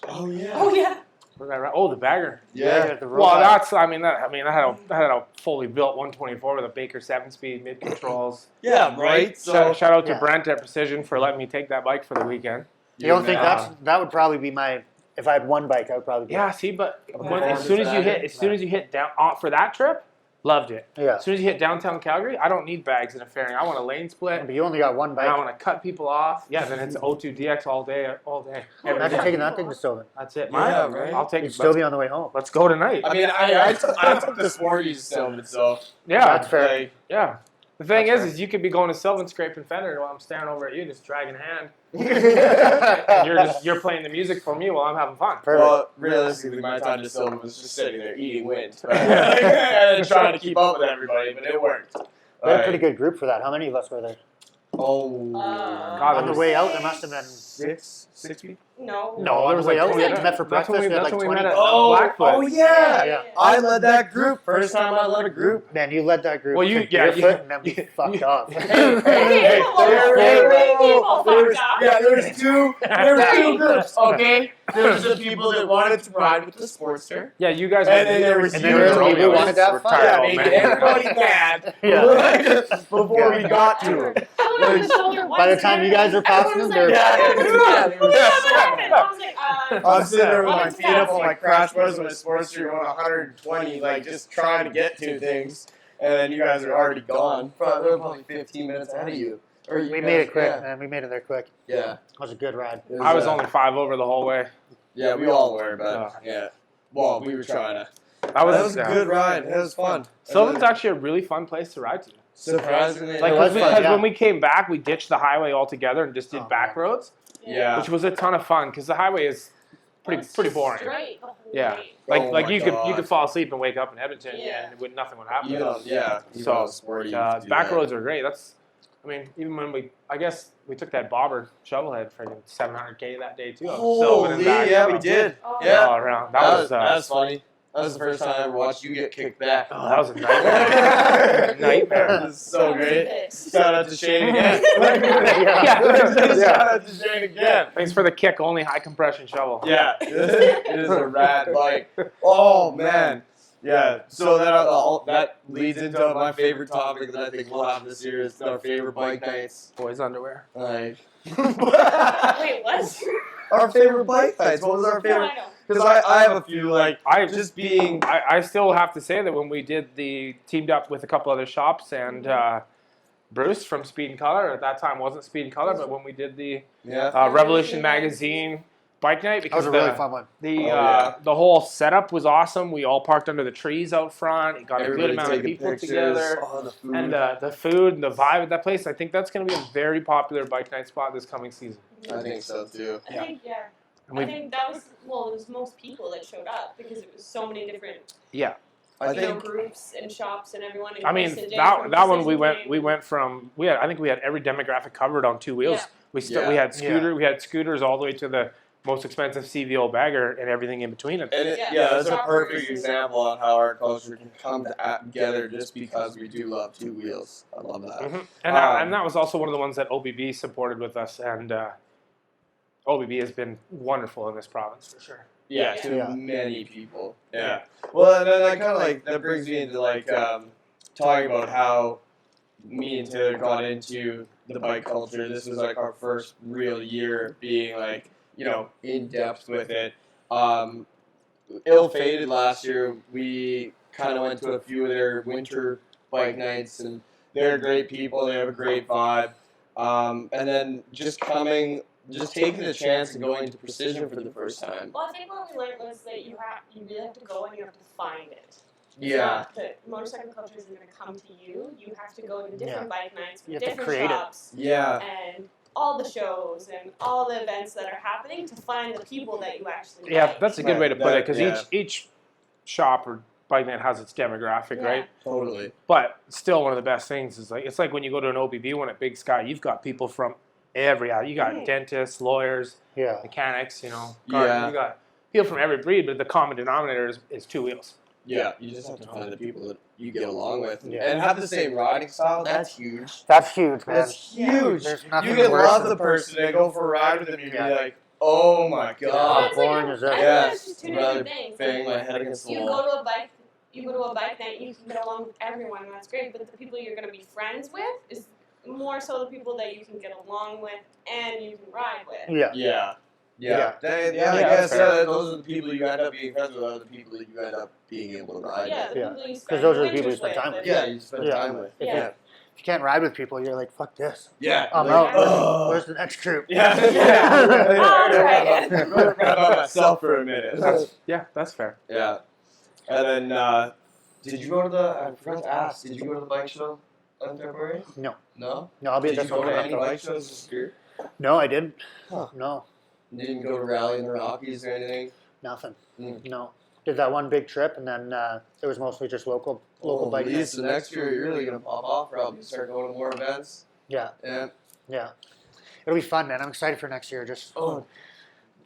Oh yeah. Oh yeah. Was that right? Oh, the bagger. Yeah. The road Well, bike. that's I had a fully built 124 with a Baker 7-speed mid controls. Yeah. Right. So Shout out to yeah. Brent at Precision for letting me take that bike for the weekend. You don't think man. that would probably be my, if I had one bike, I would probably be. Yeah, see, but when, performance as soon as you hit down for that trip, loved it. Yeah. As soon as you hit downtown Calgary, I don't need bags in a fairing. I want a lane split. But you only got one And I bike. want to cut people off. Yeah, then it's O2 DX all day. Every Imagine day. taking that thing to Sylvan. That's it. Yeah, Mine. right. I'll take You'd it. still be on the way home. Let's go tonight. I mean, I took the Sporties Sylvan, so Yeah, That's fair. like, yeah. The thing That's is fair. you could be going to Sylvan scraping fender while I'm staring over at you, just dragging a hand. And you're playing the music for me while I'm having fun. Perfect. well, realistically, my time to Sylvan was just sitting there eating wind, right? And trying to keep up with everybody, but it worked. We had a pretty good group for that. How many of us were there? Oh, God, On the way out, there must have been. six people. No. No, on there the was way like out, we 20. met for That's breakfast. when We had like we 20. met at Oh, Blackfoot. oh yeah. Yeah. I led that group. First time I led a group. Man, you led that group. Well, you- to yeah, Deerfoot, you- and then we you- fucked off. Hey, there was two groups, okay? There was the people that wanted to ride with the Sportster. Yeah, you guys. And then there was And you. then there was Romeo. people who wanted to have fun. Yeah, Retired old making man. everybody mad Yeah. before we got to it. By the time you guys were passing them, they're. I'm sitting there with my feet up on my crash bars with a Sportster going 120, like just trying to get to things, and then you guys are already gone. They were probably 15 minutes ahead of you. Or you We guys- made it quick, Yeah. man. We made it there quick. Yeah. It was a good ride. It I was only 5 over the whole way. Yeah, we all were, but yeah. Well, we were trying to. That was a good ride. It was fun. Sylvan's actually a really fun place to ride to. Surprisingly, Like, It was because fun, yeah. when we came back, we ditched the highway altogether and just did Oh, back roads, yeah. which was a ton of fun because the highway is pretty boring. Straight the whole Yeah. way. Like Oh like my you God. could fall asleep and wake up in Edmonton Yeah. and nothing would happen. Even on, yeah. Even So, on sporty, you could do back that. roads are great. I mean, even when I guess we took that bobber shovelhead for 700K that day too. Holy, and back. yeah, we did. Oh, Yeah. All around. That was That funny. That was the first time I ever watched you get kicked back. was a nightmare. Nightmare. That was so great. Shout out to Shane again. Yeah. Shout out to Shane again. Thanks for the kick. Only high compression shovel. Yeah, it is a rad bike. Oh man, yeah. So that leads into my favorite topic that I think we'll have this year is our favorite bike nights. Boys underwear. Like, Wait, what? our favorite bike nights. What was our favorite? Because I have a few. Like, just being. I still have to say that when we did teamed up with a couple other shops and Bruce from Speed and Color, at that time wasn't Speed and Color, but when we did the Yeah. Revolution Magazine bike night, That was because a really fun one. the whole setup was awesome. We all parked under the trees out front. It got a good amount of taking people pictures. together. Oh, the food. And the food and the vibe at that place, I think that's going to be a very popular bike night spot this coming season. I think so too. I think, yeah. And I we, think that was, well, it was most people that showed up because it was so many different yeah, I you know, think. groups and shops and everyone. And I mean Chris and Jay that from one we Precision went from I think we had every demographic covered on 2 wheels. Yeah. We had scooters all the way to the most expensive CVO bagger and everything in between it. And Yeah. that's a Shop perfect races. example on how our culture can come together just because we do love 2 wheels. I love that. Mhm. And that was also one of the ones that OBB supported with us, and OBB has been wonderful in this province for sure. Yeah, Yeah. to Yeah. many people. Yeah. Well, and then that kind of like that brings me into like talking about how me and Taylor got into the bike culture. This was like our first real year being like in depth with it. Ill-fated last year, we kind of went to a few of their winter bike nights, and they're great people. They have a great vibe. And then just coming just taking the chance and going to precision for the first time. Well, I think what we learned was that you really have to go and you have to find it. It's Yeah. not that motorcycle culture isn't going to come to you. You have to go to different bike nights, You have to different create it. shops, Yeah. and all the shows and all the events that are happening to find the people that you actually Yeah, like. that's a good way to put it because Yeah. each shop or bike night has its demographic, Yeah. right? Totally. But still, one of the best things is it's like when you go to an OBB one at Big Sky, you've got people from you got dentists, lawyers, Yeah. mechanics, you got people from every breed, but the common denominator is two wheels. Yeah, you just have to find the people that you get along with Yeah. and have the same riding style. That's huge. That's huge, man. That's huge. There's nothing You can worse love than- the person and go for a ride with them. You'd Yeah. be like, oh my Yeah. god. It's like boring is that? I think Yeah, it's just two rather different things. bang my head against the You wall. go to a bike night, you can get along with everyone, and that's great. But the people you're going to be friends with is more so the people that you can get along with and you can ride with. Yeah. Yeah. Yeah. I Yeah, guess that's fair. those are the people you end up being friends with, are the people that you end up being able to ride Yeah, with. the Yeah. people you 'Cause spend those are the winters people you spend with time with. and- Yeah, you spend Yeah. time with. If Yeah. you can't ride with people, you're like, fuck this. Yeah. I'm like, out. "Ugh." Where's the next troop? Yeah. I'll try again. I'm gonna grab on myself for a minute. That's fair. Yeah. And then, did you go to I forgot to ask, did you go to the bike show in February? No. No? No, I'll be at Did this you go one to coming any up. bike shows this year? No, I didn't. Huh. No, You didn't go to Rally in the Rockies or anything? nothing. Mm. No. Did that one big trip, and then it was mostly just local bike Holy, nights. so next year you're really gonna pop off, probably start going to more events. Yeah, Yeah. yeah. It'll be fun, man. I'm excited for next year. Just Oh,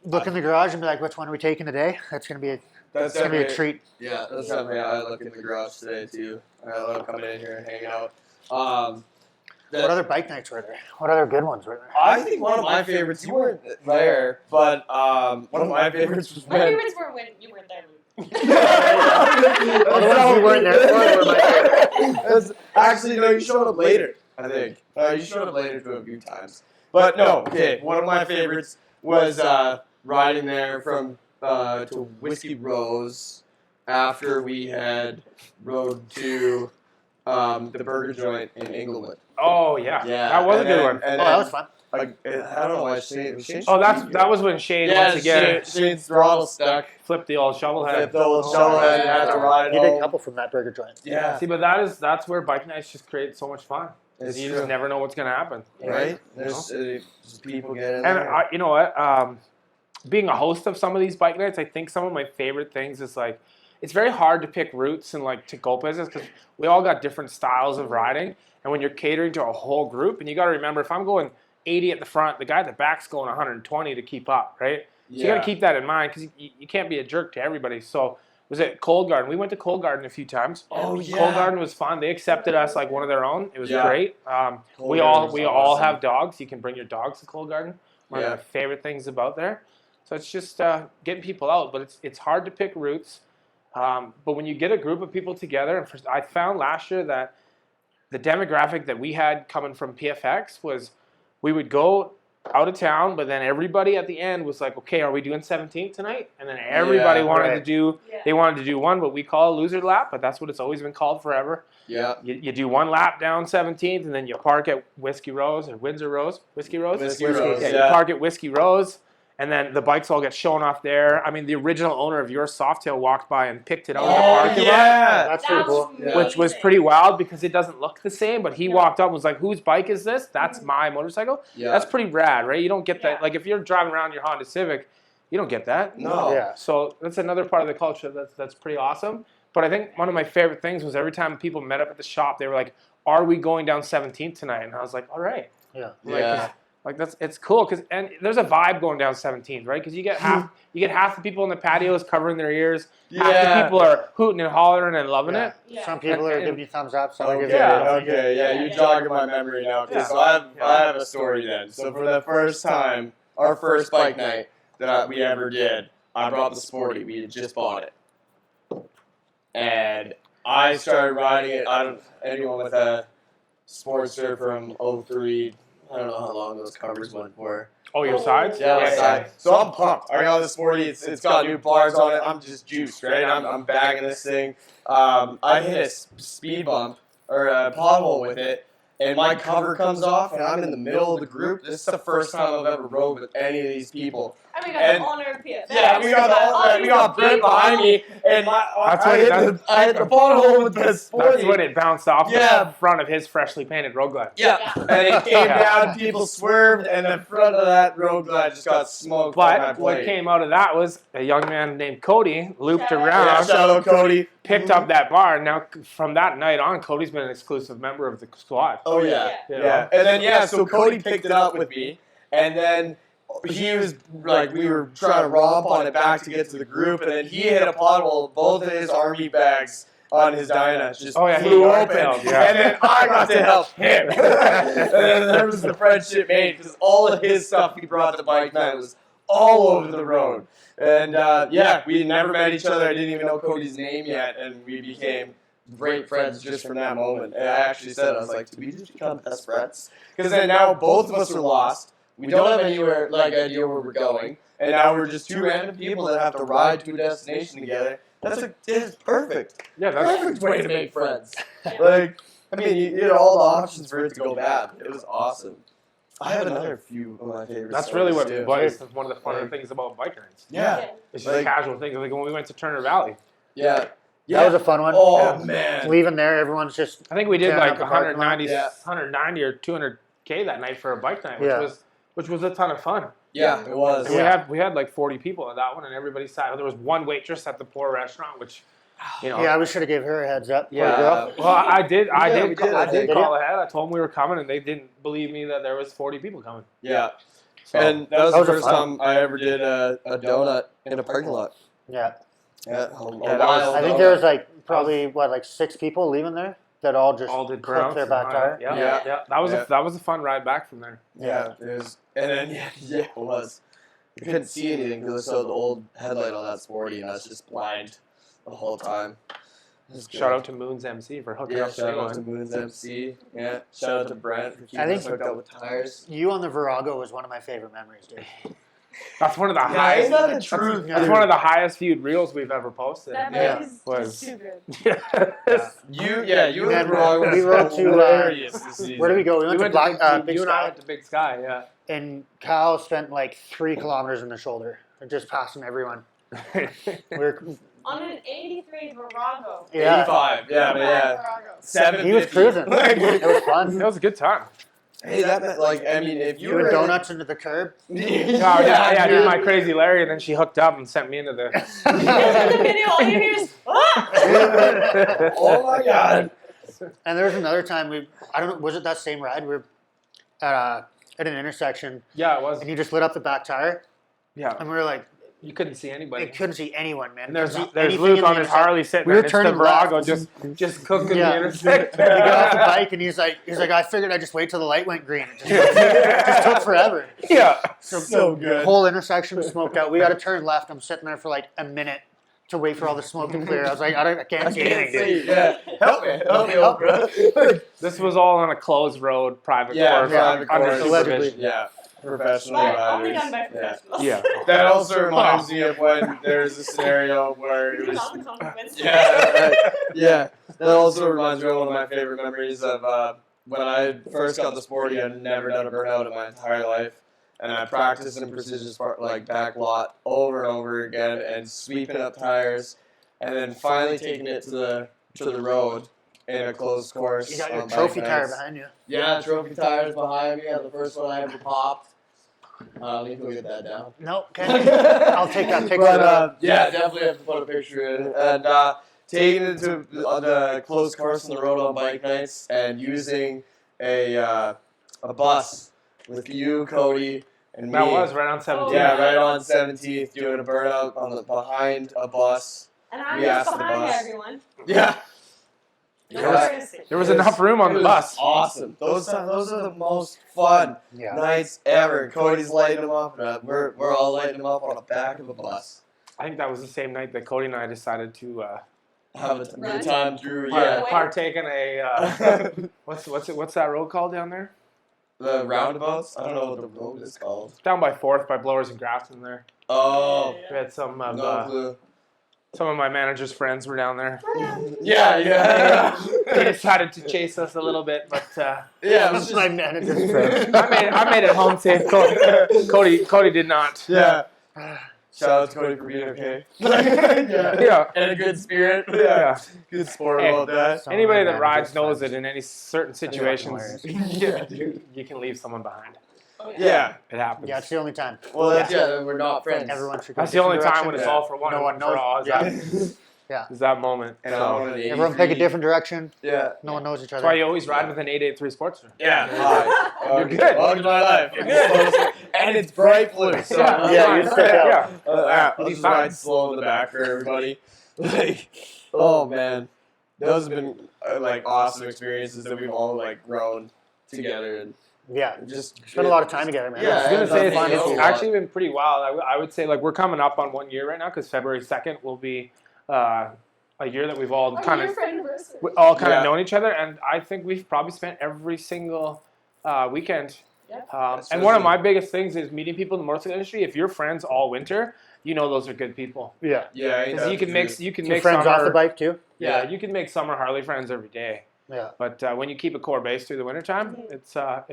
look in the garage and be like, which one are we taking today? That's gonna be a treat. Yeah, that's something I look in the garage today too. I love coming in here and hanging out. What other bike nights were there? What other good ones were there? I think one of my favorites, you weren't there, but one of my favorites was My when. favorites were when you weren't there. Oh, the ones you weren't there for were my favorite. Actually, no, you showed up later, I think. You showed up later to a few times. But no, okay, one of my favorites was riding there from to Whiskey Rose after we had rode to the burger joint in Englewood. Oh yeah, Yeah, that was a and good then- one. and Oh, that was fun. I don't know why Shane. Oh, that was when Shane once again Shane's throttle stuck. flipped the old shovel head. Flipped the old shovel head and had to ride You did a home. couple from that burger joint. Yeah, See, but that's where bike nights just create so much fun. it's You true. just never know what's gonna happen. Right? There's just people getting And there. you know what? Being a host of some of these bike nights, I think some of my favorite things is like it's very hard to pick routes and like to go places because we all got different styles of riding. And when you're catering to a whole group, and you got to remember, if I'm going 80 at the front, the guy at the back's going 120 to keep up, right? So you got to keep that in mind because you can't be a jerk to everybody. So was it Cold Garden? We went to Cold Garden a few times. Oh, yeah. Cold Garden was fun. They accepted us like one of their own. It was Yeah. great. Cold we Garden was all awesome. have dogs. You can bring your dogs to Cold Garden. One Yeah. of my favorite things about there. So it's just getting people out, but it's hard to pick routes. But when you get a group of people together, and I found last year that the demographic that we had coming from PFX was we would go out of town, but then everybody at the end was like, okay, are we doing 17th tonight? And then everybody Yeah, wanted to right. do, Yeah. they wanted to do one, what we call a loser lap, but that's what it's always been called forever. Yeah. You do one lap down 17th, and then you park at Whiskey Rose or Windsor Rose, Whiskey Rose? Whiskey Rose, Yeah, yeah. you park at Whiskey Rose, and then the bikes all get shown off there. I mean, the original owner of your Softail walked by and picked it out in the Oh, parking lot. yeah. That's That pretty was cool. Yeah. Which was amazing. pretty wild because it doesn't look the same, but he No. walked up and was like, whose bike is this? That's my motorcycle. Yeah. That's pretty rad, right? You don't get that. Yeah. Like if you're driving around your Honda Civic, you don't get that. No. Yeah. So that's another part of the culture that's pretty awesome. But I think one of my favorite things was every time people met up at the shop, they were like, are we going down 17th tonight? And I was like, all right. Yeah. Yeah. Like it's cool and there's a vibe going down 17th, right? Because you get half the people in the patios covering their ears, half Yeah. the people are hooting and hollering and loving Yeah. it. Yeah. Some people are And- giving you thumbs up. Some are Okay, giving you yeah, you're jogging my memory now. Okay, Yeah. so I have a story then. So for the first time, our first bike night that we ever did, I brought the Sporty. We had just bought it. And I started riding it. Anyone with a Sportster from 03, I don't know how long those covers went for. Oh, your sides? Yeah, my side. So I'm pumped. I got the Sporty. It's got new bars on it. I'm just juiced, right? I'm bagging this thing. I hit a speed bump or a pothole with it, and my cover comes off, and I'm in the middle of the group. This is the first time I've ever rode with any of these people. And we got the owner of PFS. Yeah, we got Brent behind me, and I hit the pothole with the sporty. That's when it bounced off the front of his freshly painted road glide. Yeah, and it came down, people swerved, and the front of that road glide just got smoked by my But blade. what came out of that was a young man named Cody looped Shout out. around, Yeah, shout out Cody. picked up that bar. Now, from that night on, Cody's been an exclusive member of the squad. Oh yeah, Yeah. And then so Cody picked it up with me, and then he was like, we were trying to romp on it back to get to the group, and then he hit a pothole. Both of his army bags on his Dyna just flew open, and then I got to help him. And then there was the friendship made because all of his stuff he brought to bike night was all over the road. And we never met each other. I didn't even know Cody's name yet, and we became great friends just from that moment. And I actually said, I was like, did we just become best friends? Because then now both of us are lost. We don't have anywhere idea where we're going, and now we're just two random people that have to ride to a destination together. It's perfect. Yeah, that's Perfect way to make friends. Like, I mean, you had all the options for it to go bad. It was awesome. I have another few of my favorites. That's really what too. is one of the funner things about bike rides. Yeah. It's just casual things. Like when we went to Turner Valley. Yeah. That was a fun one. Oh, man. Leaving there, everyone's just. I think we did tearing like up the parking lot. 190 or 200K that night for a bike night, which was a ton of fun. Yeah, it was. And we had like 40 people at that one, and everybody sat. There was one waitress at the poor restaurant, which, you know. Yeah, we should have gave her a heads up. Yeah. Girl. Well, I did Did call ahead. I told them we were coming, and they didn't believe me that there was 40 people coming. Yeah. So, And that was the first fun. time I ever did a donut in a parking lot. Yeah. Yeah, I think there was probably 6 people leaving there that all just all did clipped grounds. their back tire. Yeah. That was a fun ride back from there. Yeah, it was, and then it was. You couldn't see anything because I saw the old headlight on that sporty, and I was just blind the whole time. Shout out to Moon's MC for hooking up. Shout out to Moon's MC. Yeah, shout out to Brent for keeping us hooked up with tires. You on the Virago was one of my favorite memories, dude. That's one of the highest. Isn't that the truth? That's one of the highest viewed reels we've ever posted. That Yeah. was too good. You and Ron we rode to, hilarious this season. where did we go? We went to Big you and I Sky. went to Big Sky, yeah. And Kyle spent 3 kilometers in the shoulder, just passing everyone. We're, On an 83 Virago. 85. Yeah, Virago. 750. he was cruising. It was fun. It was a good time. Hey, that meant if you Doing were donuts into the curb. I did my crazy Larry, and then she hooked up and sent me into the. In the video, all you hear is, Oh my god. And there was another time I don't know, was it that same ride? We were at an intersection, Yeah, it was. and you just lit up the back tire, Yeah, and we were like, you couldn't see I anybody. couldn't see anyone, man. And there's Anything Luke in on the his intersection. Harley sitting We there. were It's the turning Virago left. just cooking Yeah. the intersection. We got off the bike, and he's like, I figured I'd just wait till the light went green. It just took forever. Yeah. So good. The whole intersection was smoked out. We got to turn left. I'm sitting there for a minute to wait for all the smoke to clear. I was like, I can't see anything, dude. Yeah. Help me, bro. This was all on a closed road, private course, private under course. Allegedly. supervision. Yeah. Professional but only riders. done by professionals. Yeah. That also reminds me of when there's a scenario where it Even was. all the compliments. Yeah. That also reminds me of one of my favorite memories of when I first got the sporty. I'd never done a burnout in my entire life, and I practiced in precision back lot over and over again, and sweeping up tires, and then finally taking it to the road in a closed course. You got your on bike trophy tire nights. behind you. Yeah, trophy tires behind me. The first one I ever popped. I need to get that down. No, okay. I'll take that picture. But, yeah, definitely have to put a picture in. And taking it to the closed course on the road on bike nights and using a bus with you, Cody, and me. That was right on 17th. Yeah, right on 17th, doing a burnout behind a bus. And I'm We just asked the behind bus. everyone. Yeah. No courtesy. There was enough room on the It was bus. Awesome. Those are the most fun Yeah. nights ever. Cody's lighting them up, and we're all lighting them up on the back of a bus. I think that was the same night that Cody and I decided to Have a Run? good time through, partake in a what's that road called down there? the roundabouts. I don't know what the road is called. Down by 4th by Blowers and Grafton there. Oh, We had some no clue. some of my manager's friends were down there. Yeah. he decided to chase us a little bit, but Yeah, it was My just, manager's friend. I made it home safe. Cody did not. yeah. Shout out to Cody for being okay. Yeah. And a good spirit. Yeah. Good sport Hey. about that. Some Anybody of my that rides manager's knows friends. that in any certain situations, Yeah, dude. you can leave someone behind. Yeah. It happens. Yeah, it's the only time. Well, that's, yeah, we're not friends. Everyone should go That's the only different time when it's Yeah. all for one No and one one for knows. all. Is Yeah. that, Yeah. is that moment. And So, I'm one of the Everyone pick a 83. different direction. Yeah. No one knows each that's other. why you always ride with an 883 Sportster. Yeah. Hi. You're good. Welcome to my life. You're good. And it's bright blue. So Yeah, you stick out. Yeah. I'll He's just fine. ride slow in the back for everybody. Like, oh man, those have been like awesome experiences that we've all like grown together and Yeah. just Spend a lot of time together, man. Yeah, I was gonna and say that's fun. it's It's a actually lot. been pretty wild. I would say like we're coming up on 1 year right now because February 2nd will be a year that we've all Our kind year of for anniversary. Yeah. known each other, and I think we've probably spent every single weekend. Yeah. And one of my biggest things is meeting people in the motorcycle industry. If you're friends all winter, you know those are good people. Yeah. Yeah, ain't Because that you can the make truth? you can Your make friends summer, off the bike too. Yeah, Yeah. you can make summer Harley friends every day. Yeah. But when you keep a core base through the wintertime, it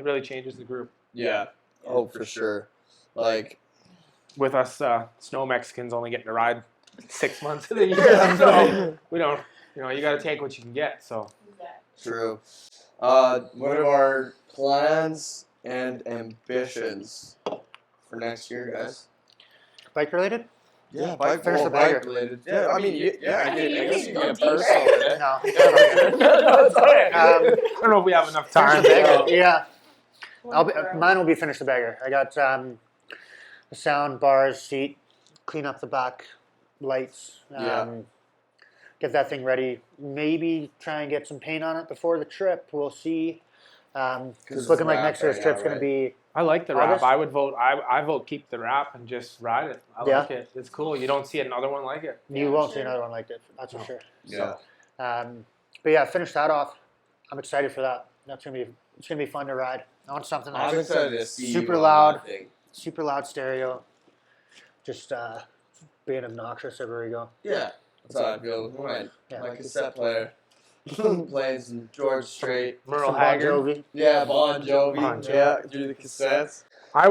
really changes the group. Yeah. Oh, for sure. Like, With us snow Mexicans only getting to ride 6 months of the year, Yeah. so we don't. You got to take what you can get. So true. What are our plans and ambitions for next year, guys? Bike related? Yeah, bike, Finish the bike bagger. related. Yeah, I mean, yeah, I guess you go get deeper. personal with it. No. no, it's okay. Um, I don't know if we have enough Finish time. the bagger. Yeah. One Mine will be finish the bagger. I got the sound bars, seat, clean up the back lights. Yeah. Get that thing ready. Maybe try and get some paint on it before the trip. We'll see. It's it's looking like wrapped next year's right trip's now, going to be. I like the wrap. August? I would vote. I vote keep the wrap and just ride it. I Yeah. like it. It's cool. You don't see another one like it. You Yeah, won't see sure. another one like it. That's for No. sure. Yeah. But yeah, finish that off. I'm excited for that. It's gonna be fun to ride. I want something I'm that's excited to see super you on loud. that thing. super loud stereo. Just being obnoxious everywhere you go. Yeah, that's how I feel with mine. Yeah. My cassette player plays some George Strait. Merle Some Bon Haggard. Jovi. Yeah, Bon Jovi. Bon Jovi. Yeah, through the cassettes. I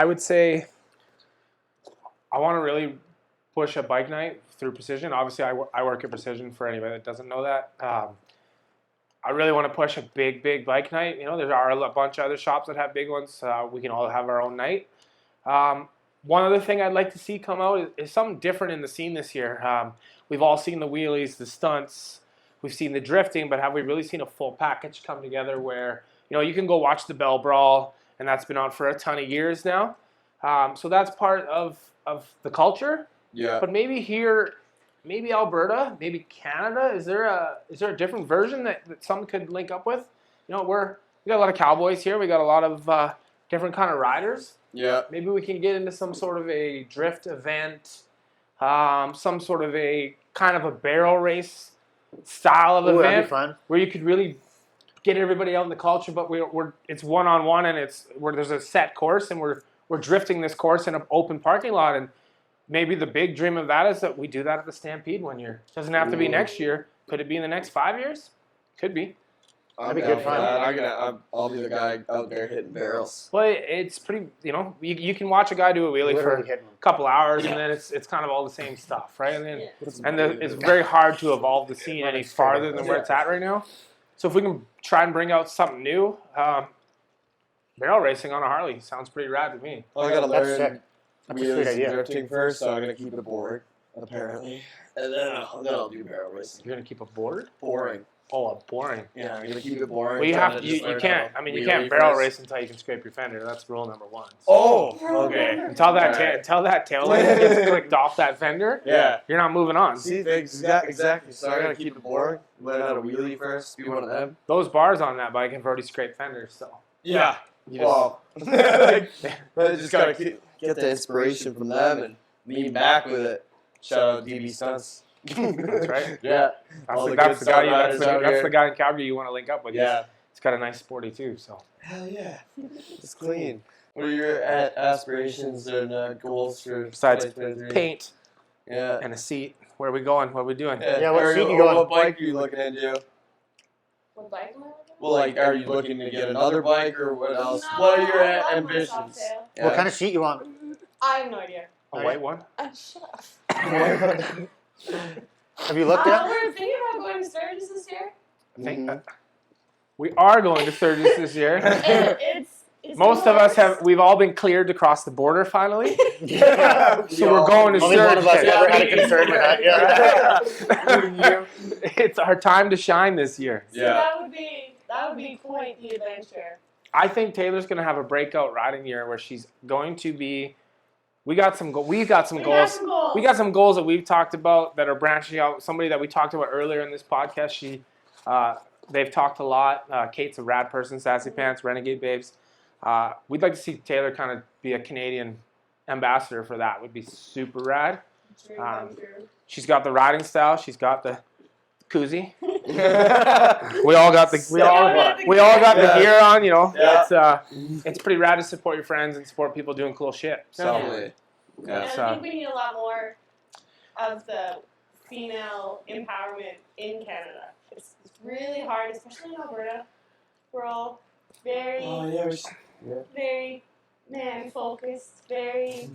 would say I want to really push a bike night through Precision. Obviously, I work at Precision for anybody that doesn't know that. I really want to push a big bike night. There are a bunch of other shops that have big ones. We can all have our own night. One other thing I'd like to see come out is something different in the scene this year. We've all seen the wheelies, the stunts, we've seen the drifting, but have we really seen a full package come together where you can go watch the Bell Brawl, and that's been on for a ton of years now. So that's part of the culture. Yeah. But maybe here, maybe Alberta, maybe Canada. Is there a different version that some could link up with? We got a lot of cowboys here. We got a lot of different kind of riders. Yeah. Maybe we can get into some sort of a drift event, some sort of a kind of a barrel race style of Ooh, that'd event be fun. where you could really get everybody out in the culture, but it's one-on-one, and it's where there's a set course, and we're drifting this course in an open parking lot. And maybe the big dream of that is that we do that at the Stampede 1 year. Doesn't have to be next year. Could it be in the next 5 years? Could be. I'm That'd be down good for fun. that. I'll be the guy out there hitting barrels. Well, it's pretty. You can watch a guy do a wheelie for Literally a hitting them. couple hours, and then it's kind of all the same stuff, right? And then Yeah. it's very hard to evolve the scene any farther than where it's at right now. So if we can try and bring out something new, barrel racing on a Harley sounds pretty rad to me. Well, I gotta That's learn sick. That's a wheelies sweet and idea. drifting first, so I'm gonna keep it boring, apparently. And then I'll do barrel racing. You're gonna keep a board? Boring. Oh, boring. Yeah, I'm gonna keep it boring. Well, you trying have to you, just you learn can't. how I mean, you wheelie can't barrel first. race until you can scrape your fender. That's rule number one. Oh, okay. Until that Alright. until that tail light gets clicked off that fender, Yeah. you're not moving on. See, exactly. So I gotta keep it boring. Learn how to wheelie first. Be one of them. Those bars on that bike have already scraped fenders, so Yeah. you just, Well, like, I just gotta get the inspiration from them and lean back with it. Shout out DB Stunts. That's right. Yeah. That's All the, the that's good the guy. stunt That's riders the, out that's here. the guy in Calgary you want to link up with. Yeah. He's got a nice sporty too. So Hell yeah. It's clean. What are your aspirations and goals for besides 2023? paint Yeah. and a seat, where are we going? What are we doing? Yeah, what Or seat you going? What bike are you looking into? What bike am I looking at? Well, like, are you looking to get another bike or what else? No, What are your I love my ambitions? Softail. Yeah. What kind of seat you want? I have no idea. A white one? Shut up. Have you looked at? We're thinking about going to Sturgis this year. I think Mhm. we are going to Sturgis this year. It's Most of us worse. we've all been cleared to cross the border finally. Yeah. So we're going to Only one of us Sturgis. ever had a concern with that. Yeah. It's our time to shine this year. So Yeah. that would be quite the adventure. I think Taylor's going to have a breakout riding year where she's going to be. We've got some goals. We got some goals that we've talked about that are branching out. Somebody that we talked about earlier in this podcast. They've talked a lot. Kate's a rad person, Sassy Pants, Renegade Babes. We'd like to see Taylor kind of be a Canadian ambassador for that. Would be super rad. Dream come true. She's got the riding style. She's got the koozie. We all got the Yeah. gear on. You know, Yeah. it's pretty rad to support your friends and support people doing cool shit. So Definitely. And Yeah. I think we need a lot more of the female empowerment in Canada. It's really hard, especially in Alberta. We're all very, very man focused, very.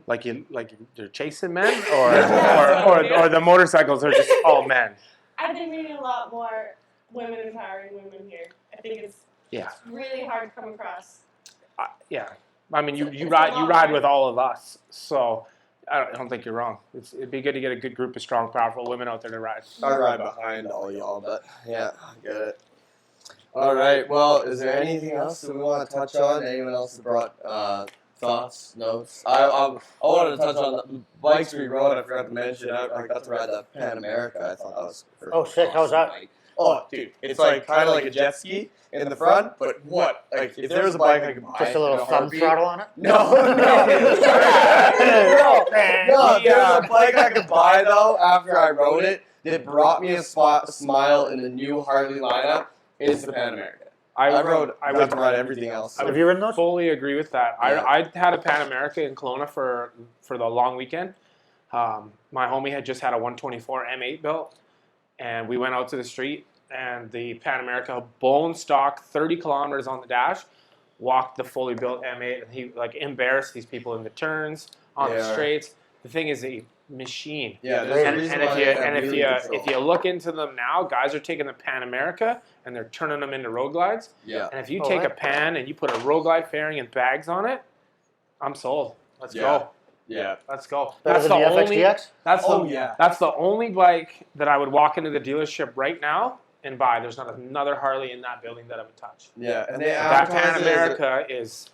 like you're chasing men, or the motorcycles are just all men. I think we need a lot more women empowering women here. I think it's really hard to come across. Yeah, I mean you It's a ride lot, right? with all of us, so I don't think you're wrong. It'd be good to get a good group of strong, powerful women out there to ride. I ride behind all y'all, but yeah, I get it. All right. Well, is there anything else that we want to touch on? Anyone else that brought thoughts, notes? I wanted to touch on the bikes we rode. I forgot to mention. I got to ride the Pan America. I thought that was a Oh, sick. How was that? bike. Oh, dude, it's like kind of like a jet ski in the front, but what? Like if there was a bike I could buy, Just a little in thumb heartbeat- throttle on it? No, no, no. If there was a bike I could buy though after I rode it that brought me a smile in the new Harley lineup, it's the Pan America. I would ride everything else. I Have you ridden those? fully agree with that. Yeah. I had a Pan America in Kelowna for the long weekend. My homie had just had a 124 M8 built, and we went out to the street, and the Pan America bone stock, 30 kilometers on the dash, walked the fully built M8, and he like embarrassed these people in the turns, on the Yeah. straights. The thing is a machine. Yeah, there's a And reason if why you they have and if wheelie you control. if you look into them now, guys are taking the Pan America and they're turning them into road glides. Yeah. And if you Oh, take a right. Pan and you put a road glide fairing and bags on it, I'm sold. Let's Yeah. go. Yeah. Let's go. Better That's than the the only. FXDX? That's Oh, the yeah. That's the only bike that I would walk into the dealership right now and buy. There's not another Harley in that building that I would touch. Yeah. And they That advertise Pan it as America is.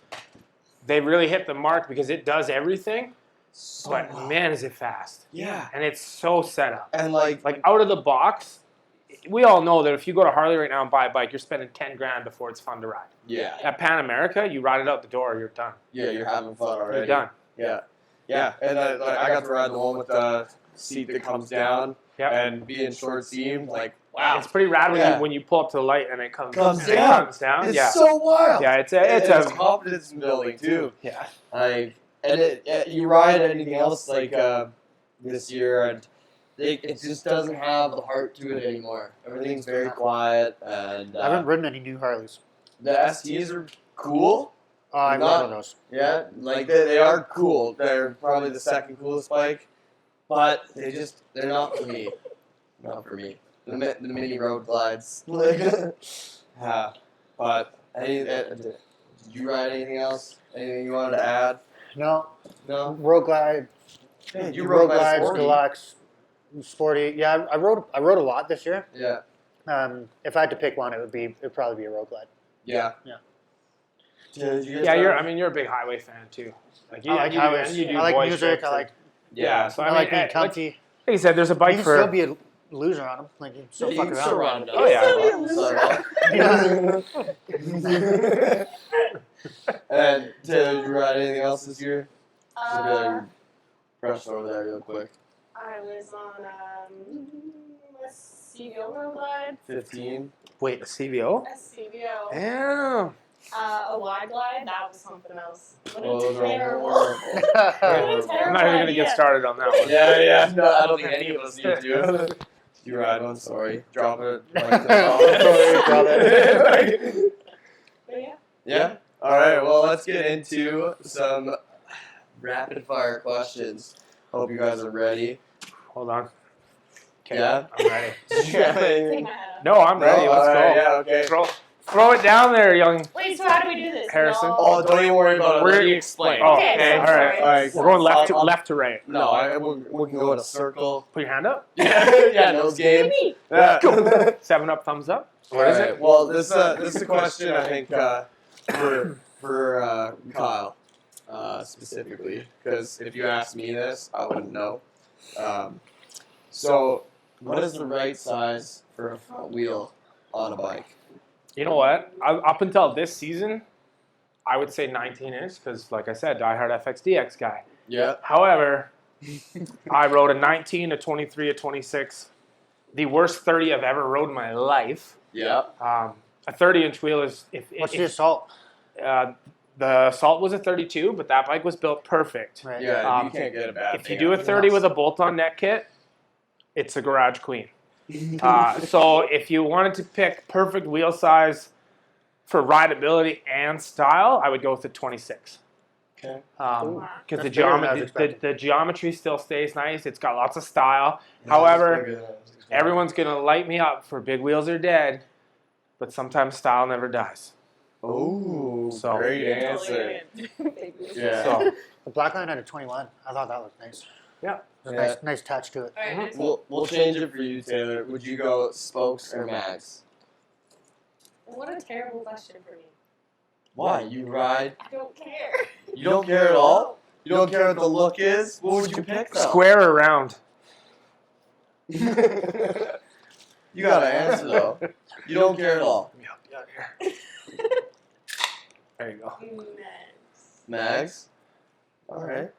They really hit the mark because it does everything, so but well. man, is it fast. Yeah. And it's so set up. And like Like out of the box, we all know that if you go to Harley right now and buy a bike, you're spending 10 grand before it's fun to ride. yeah. At Pan America, you ride it out the door, you're done. Yeah, you're having fun already. You're done. Yeah. Yeah. And I got to ride the one with the seat that comes down Yep. and being short seamed. Like, wow. It's pretty rad when, Yeah. when you pull up to the light and it comes Comes and it down. comes down. It's Yeah. so wild. Yeah, it's It's a confidence building too. yeah. Like, and you ride anything else like this year, and it just doesn't have the heart to it anymore. Everything's very quiet, and I haven't ridden any new Harleys. the STs are cool. I've Not- ridden those. Yeah, like they are cool. They're probably the second coolest bike, but they're not for me. Not for me. The mini road glides. Yeah, but did you ride anything else? Anything you wanted to add? No, No. Road Glide, Hey, you Road rode my Glides, Sporty. Deluxe, Sporty. Yeah, I rode a lot this year. Yeah. If I had to pick one, it'd probably be a Road Glide. Yeah. Yeah. Did you guys Yeah, ride? you're a big highway fan too. Like I like you highways. do I like boy music. shit, I like. Yeah, so I like being like comfy. you said, there's a You bike can for. still be a loser on them. Like you can still You fuck can around. still ride Oh, yeah. And did you ride anything else this year? Uh, Brush over there real quick. I was on a CVO road glide, 15. Wait, a CVO? a CVO, Yeah. a wide glide. That was something else. What Oh, a those are terrible. horrible. What a I'm terrible not even gonna get idea. started on that one. Yeah. No, I don't think any of us need to. You ride one, sorry. Drop it. Drop it. But yeah. Yeah? Alright, well, let's get into some rapid fire questions. Hope you guys are ready. Hold on. Okay, Yeah? I'm ready. Take my hat off. No, I'm ready. No? Let's Alright, go. yeah, okay. Throw it down there, young. Wait, so how do we do this? Harrison? No. Oh, don't even worry about it. Let me explain. Oh, Okay, okay. so All sorry. right. Alright. We're going I'll- left to right. No, we can go in a circle. Put your hand up. Yeah, nose game. Me. Yeah. 7 up, thumbs up. What is it? Well, this is a question I think for Kyle specifically, because if you asked me this, I wouldn't know. So, what is the right size for a front wheel on a bike? You know what? Up until this season, I would say 19-inch because, like I said, diehard FXDX guy. Yeah. However, I rode a 19, a 23, a 26. The worst 30 I've ever rode in my life. Yeah. A 30-inch wheel is What's the assault? the Assault was a 32, but that bike was built perfect. Right. Yeah. You can't get a bad. If you do a 30 with a bolt-on neck kit, it's a garage queen. So if you wanted to pick perfect wheel size for rideability and style, I would go with the 26. Okay. Because That's the, bigger than I was geometry, expecting. the geometry still stays nice. It's got lots of style. However, everyone's going to light me up for big wheels are dead, but sometimes style never dies. Oh, So- great You're answer. totally Yeah. So The black line had a 21. I thought that looked nice. Yeah. There's a Yeah. nice touch to it. All right, next We'll change it for you, Taylor. Would you go spokes or mags? one. What a terrible question for me. Why? You ride? I don't care. You don't care at all? You don't care what the look is? What would you pick though? square or round? You gotta answer though. You don't care at all. There you go. Mags? Alright.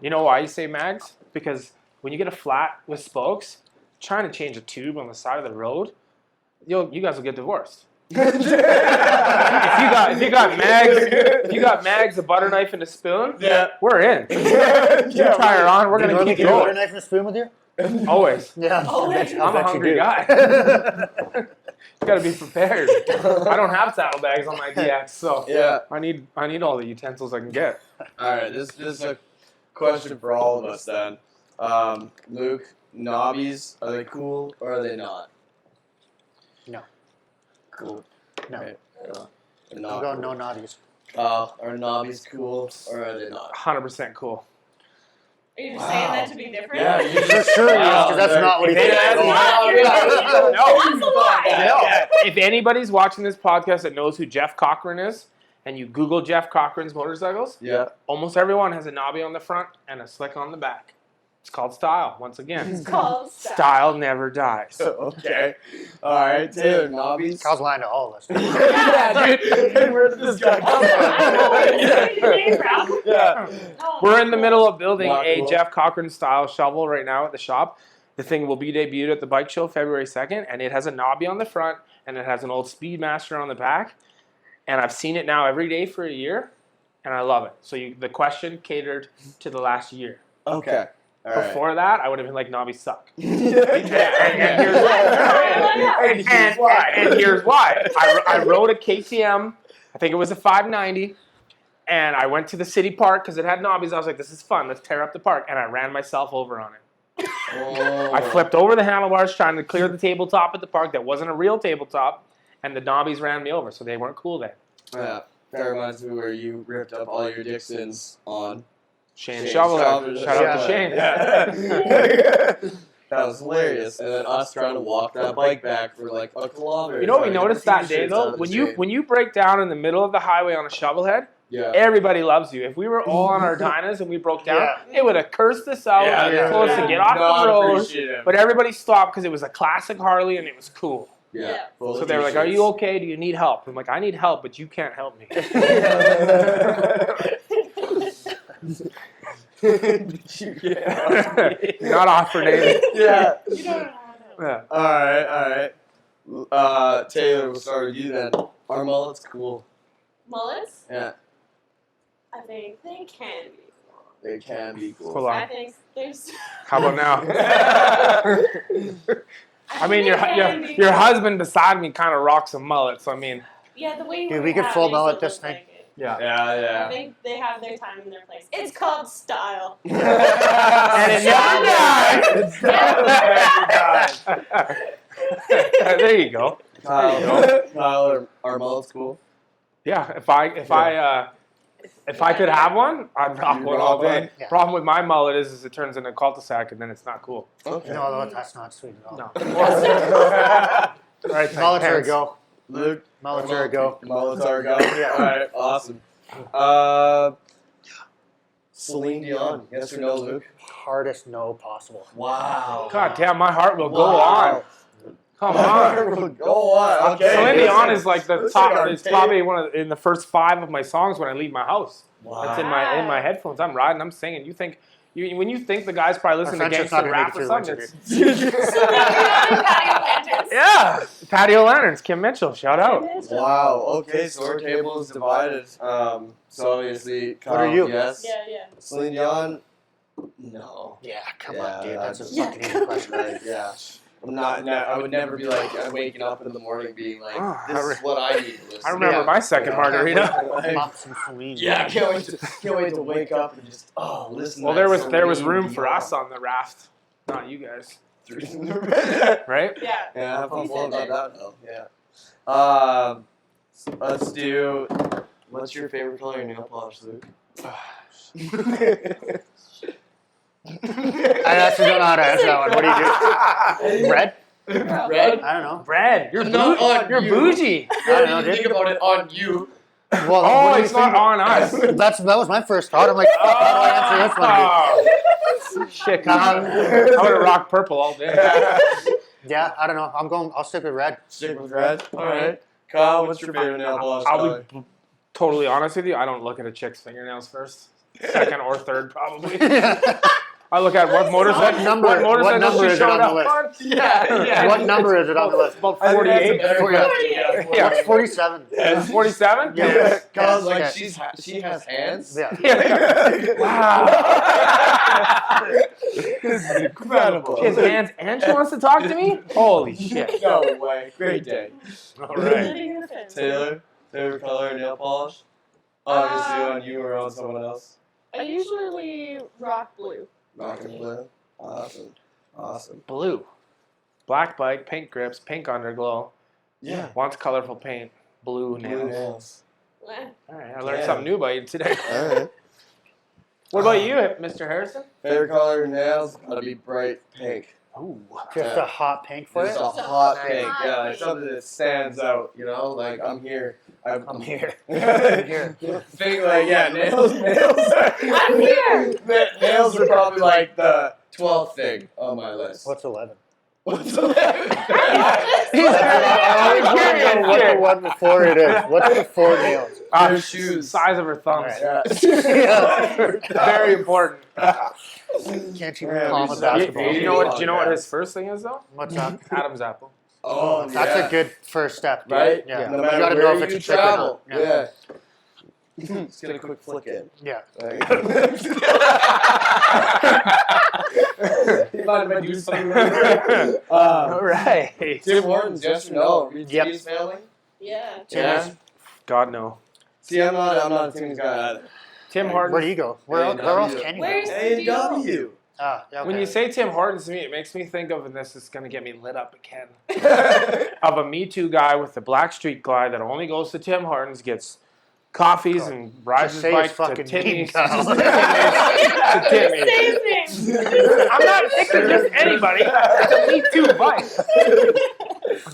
You know why you say mags? Because when you get a flat with spokes, trying to change a tube on the side of the road, you guys will get divorced. If you got mags, a butter knife, and a spoon, Yeah. we're in. You try her on, we're gonna keep You got a going. knife and a spoon with you? Always. Yeah. Always. I'm a hungry guy. You gotta be prepared. I don't have saddlebags on my DX, so Yeah. I need all the utensils I can get. Alright, this is a question for all of us then. Luke, knobbies, are they cool or are they not? No. Cool. No. Okay. They're I'm not going cool. no knobbies. Are knobbies cool or are they not? 100% cool. Are you just saying that to be different? Yeah, you For sure, because that's not what he thinks. That's No. not your opinion. No. That's a lie. If anybody's watching this podcast that knows who Jeff Cochran is, and you Google Jeff Cochran's motorcycles, Yeah. almost everyone has a knobby on the front and a slick on the back. It's called style, once again. It's called Style never dies. Okay. Alright, Taylor, knobbies? Kyle's lying to all of us. Yeah, dude. Where did this guy come from? Yeah. We're in the middle of building Not a cool. Jeff Cochran style shovel right now at the shop. The thing will be debuted at the bike show February 2nd, and it has a knobby on the front, and it has an old Speedmaster on the back. And I've seen it now every day for a year, and I love it. So the question catered to the last year. Okay. Alright. Before that, I would have been like, knobbies suck. And And here's why. I rode a KTM, I think it was a 590, and I went to the city park because it had knobbies. I was like, this is fun, let's tear up the park. And I ran myself over on it. I flipped over the handlebars trying to clear the tabletop at the park that wasn't a real tabletop, and the knobbies ran me over, so they weren't cool then. Yeah. That reminds me where you ripped up all your Dixons on Shane Shovelhead. Shout out to Shane. Yeah. That was hilarious. And then us trying to walk that bike back for like a kilometer. You know what we trying to noticed get that day t-shirts out though? of the When chain. you break down in the middle of the highway on a shovelhead, Yeah. everybody loves you. If we were all on our dynas and we broke down, Yeah. they would have cursed us out and told us to get off Not the road. appreciative. But everybody stopped because it was a classic Harley and it was cool. Yeah. Full So of they were like, "Are you t-shirts. okay? Do you need help?" I'm like, "I need help, but you can't help me." Not offered anything. Yeah. You don't know how to. Yeah. Alright. Taylor, we'll start with you then. Are mullets cool? Mullets? Yeah. I think they can be cool. They can be cool. Hold I on. think there's. How about now? I mean, your husband beside me kind of rocks a mullet, so I mean. Yeah, the way Dude, we could full mullet this thing. Yeah. I think they have their time and their place. It's called style. And it never dies. There you go. Kyle, our mullet's cool. Yeah, if I could have one, I'd rock one all day. Yeah. Problem with my mullet is it turns into a cul-de-sac and then it's not cool. Okay. No, that's not sweet at all. No. All right, Mullets are a go. Luke, Mullets are a go. mullets are a go. Yeah. All right, awesome. Celine Dion, yes or no, Luke? Hardest no possible. Wow. God damn, my heart will go on. Come on. Go on. Okay. Celine Dion is like the Listen, top. our It's tape. probably in the first 5 of my songs when I leave my house. Wow. It's in my headphones. I'm riding. I'm singing. When you think the guy's probably listening to friendship's not gangster gonna rap make or it something, through the it's yeah. Patio Lanterns, Kim Mitchell, shout out. Wow. Okay, so our table is divided. So obviously, Kyle, What are you? Yes. Yeah. Celine Dion. No. Yeah, come Yeah, on, dude. That's a that's- fucking easy question. Right, yeah. I'm not. I would never be like I'm waking up in the morning being like, Oh, this is what I need to listen. I remember Yeah. my second margarita. Pop some Celine. Yeah, I can't wait to wake up and just listen. Well, to there that was Celine room for Dion. us on the raft, not you guys, Yeah, right? Yeah. I'm We full said about that though. Yeah. Let's do. What's your favorite color in nail polish, Luke? I actually don't know how to answer that one. What do you do? Red? Red? I don't know. Brad, you're Not on you're you. bougie. I don't know, dude. Think about it on you. Well, Oh, what do you it's not think? on us. That was my first thought. I'm like, fuck, how do I answer this one, dude? Shit, I would have rocked purple all day. Yeah, I don't know. I'll stick with red. Stick with red. All right. Kyle, what's your favorite nail polish I'll color? be totally honest with you. I don't look at a chick's fingernails first. Second or third, probably. I look at what motorcycle. What number she is it showed on the up list? on. Yeah. What number is it on the list? About I think that's a 48. better 48. question. Yeah. It's 47. It's 47? Yeah. Kyle's like, Yeah. she has hands? Yeah. Wow. This is incredible. She has hands and she wants to talk to me? Holy shit. No way. Great day. All right. Living in the fence. Taylor, favorite color in nail polish? Obviously on you or on someone else. I usually rock blue. Rockin' blue. Awesome. Blue. Black bike, pink grips, pink underglow. Yeah. Wants colorful paint. Blue Blue nails. nails. Eh. All right, I learned Yeah. something new about you today. All right. What about you, Mr. Harrison? Favorite color in nails? Gotta be bright pink. Ooh. Just a hot pink for it. Just a Just a hot hot pink. pink. Yeah, like something that stands out. You know, like I'm here. I'm here. here. Think like nails. I'm here. Nails are probably like the 12th thing on my list. What's 11? What's 11? I always want to know what the one before it is. What's before nails? Your shoes. Size of her thumbs. Yeah. Very important. Can't even Yeah, palm we a said- basketball. Do you know what his first thing is though? What's up? Adam's apple. Oh, That's yeah. a good first step, dude. Right? Yeah. No You matter gotta where know if it's you a trick or travel. not. Yeah. Just get a quick flick in. Yeah. You mind if I do something? All right. Tim Hortons, yes or no? Reed Yep. T's family? Yeah. Yeah. God no. See, I'm not a Timmy's guy either. Tim Hortons. Where do you go? Where else can you Where's go? A&W. Ah, yeah, okay. When you say Tim Hortons to me, it makes me think of, and this is going to get me lit up again, of a Me Too guy with the black street glide that only goes to Tim Hortons, gets coffees and rides Just his say his bike to fucking name, Timmy's. Kyle. To Timmy's. Same thing. I'm not picking just anybody. It's a Me Too bike.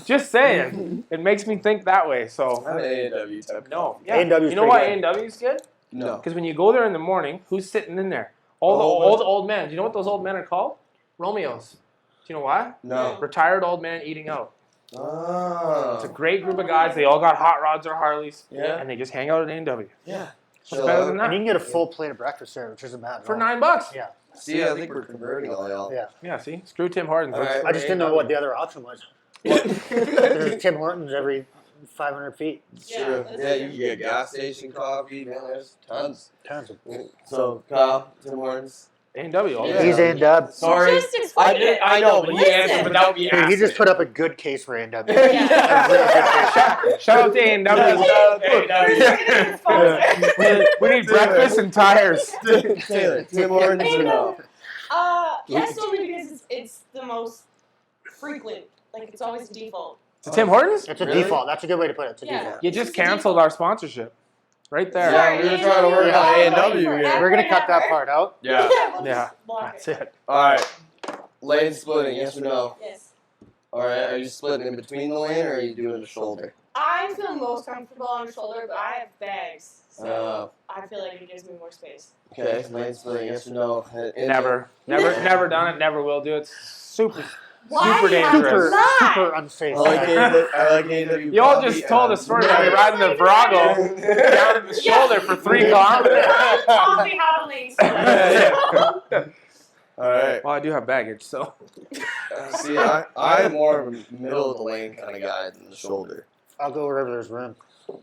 Just saying. It makes me think that way. So, I'm an A&W type. no. Yeah. A&W 's You know why pretty good. A&W is good? No. Because when you go there in the morning, who's sitting in there? All the old men. Do you know what those old men are called? Romeos. Do you know why? No. Retired old men eating out. Oh. It's a great group of guys. They all got hot rods or Harleys, Yeah. and they just hang out at A&W. Yeah. What's better than And you that? can get a full plate of breakfast there, which isn't bad. at For all. $9. Yeah. See, I think we're converting all y'all. Yeah. Yeah, see? Screw Tim Hortons. All right. I just didn't know what the other option was. There's Tim Hortons every 500 feet. Yeah, True. that's Yeah, you true. can get gas station coffee. Man, there's tons. Tons of. So, Kyle, Tim Hortons. A&W. all Yeah. day. He's A&W. Sorry. Just explain it. I know, but he Listen. answered without me Dude, asking. he just put up a good case for A&W. Yeah. Shout out to A&W. It's fun. We need breakfast and tires. Taylor, Tim Hortons or no? Yes, only because it's the most frequent. Like, it's always the default. To Tim Hortons? It's a Really? default. That's a good way to put it. It's a Yeah. default. You just canceled our sponsorship. Right there. Yeah, we were trying to work on A&W here. We're gonna cut that part out. Yeah. We'll Yeah. just block That's it. it. Alright. Lane splitting, yes or no? Yes. Alright, are you splitting in between the lane or are you doing the shoulder? I feel most comfortable on the shoulder, but I have bags. So Oh. I feel like it gives me more space. Okay, lane splitting, yes or no? Never done it. Never will do it. It's super. Why Super do you have dangerous. to Super, lie? super unsafe. I like AW. You all just told a story about me riding the Virago down in the shoulder for 3 kilometers. Taught me how to lean split. Alright. Well, I do have baggage, so. See, I'm more of a middle of the lane kind of guy than the shoulder. I'll go wherever there's room.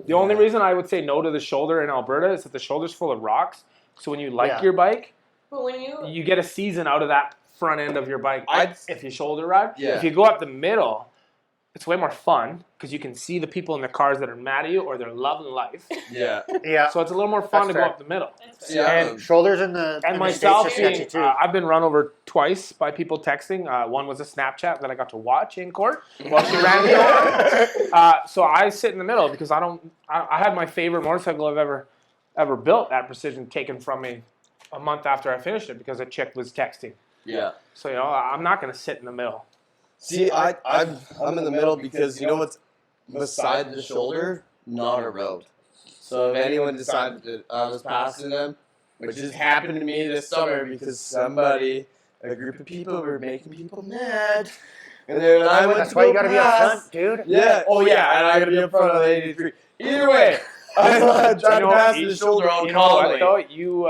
The only reason I would say no to the shoulder in Alberta is that the shoulder's full of rocks. So when you like your bike, But when you you get a season out of that front end of your bike if you shoulder ride. Yeah. If you go up the middle, it's way more fun because you can see the people in the cars that are mad at you or they're loving life. Yeah. Yeah. So it's a little more fun That's to fair. go up the middle. Yeah. And Shoulders in the And in myself, the States are sketchy too. I've been run over twice by people texting. One was a Snapchat that I got to watch in court while she ran me over. So I sit in the middle because I had my favorite motorcycle I've ever built at Precision taken from me a month after I finished it because a chick was texting. Yeah. So I'm not going to sit in the middle. See, I'm in the middle because you know what's beside the shoulder? Not a road. So if anyone decided that I was passing them, which just happened to me this summer because a group of people were making people mad. And then I went That's to why go you gotta be up past. front, dude. Yeah. Oh yeah, and I gotta be up front of the 83. Either way, I tried to pass the shoulder on You know what, calmly. though? You,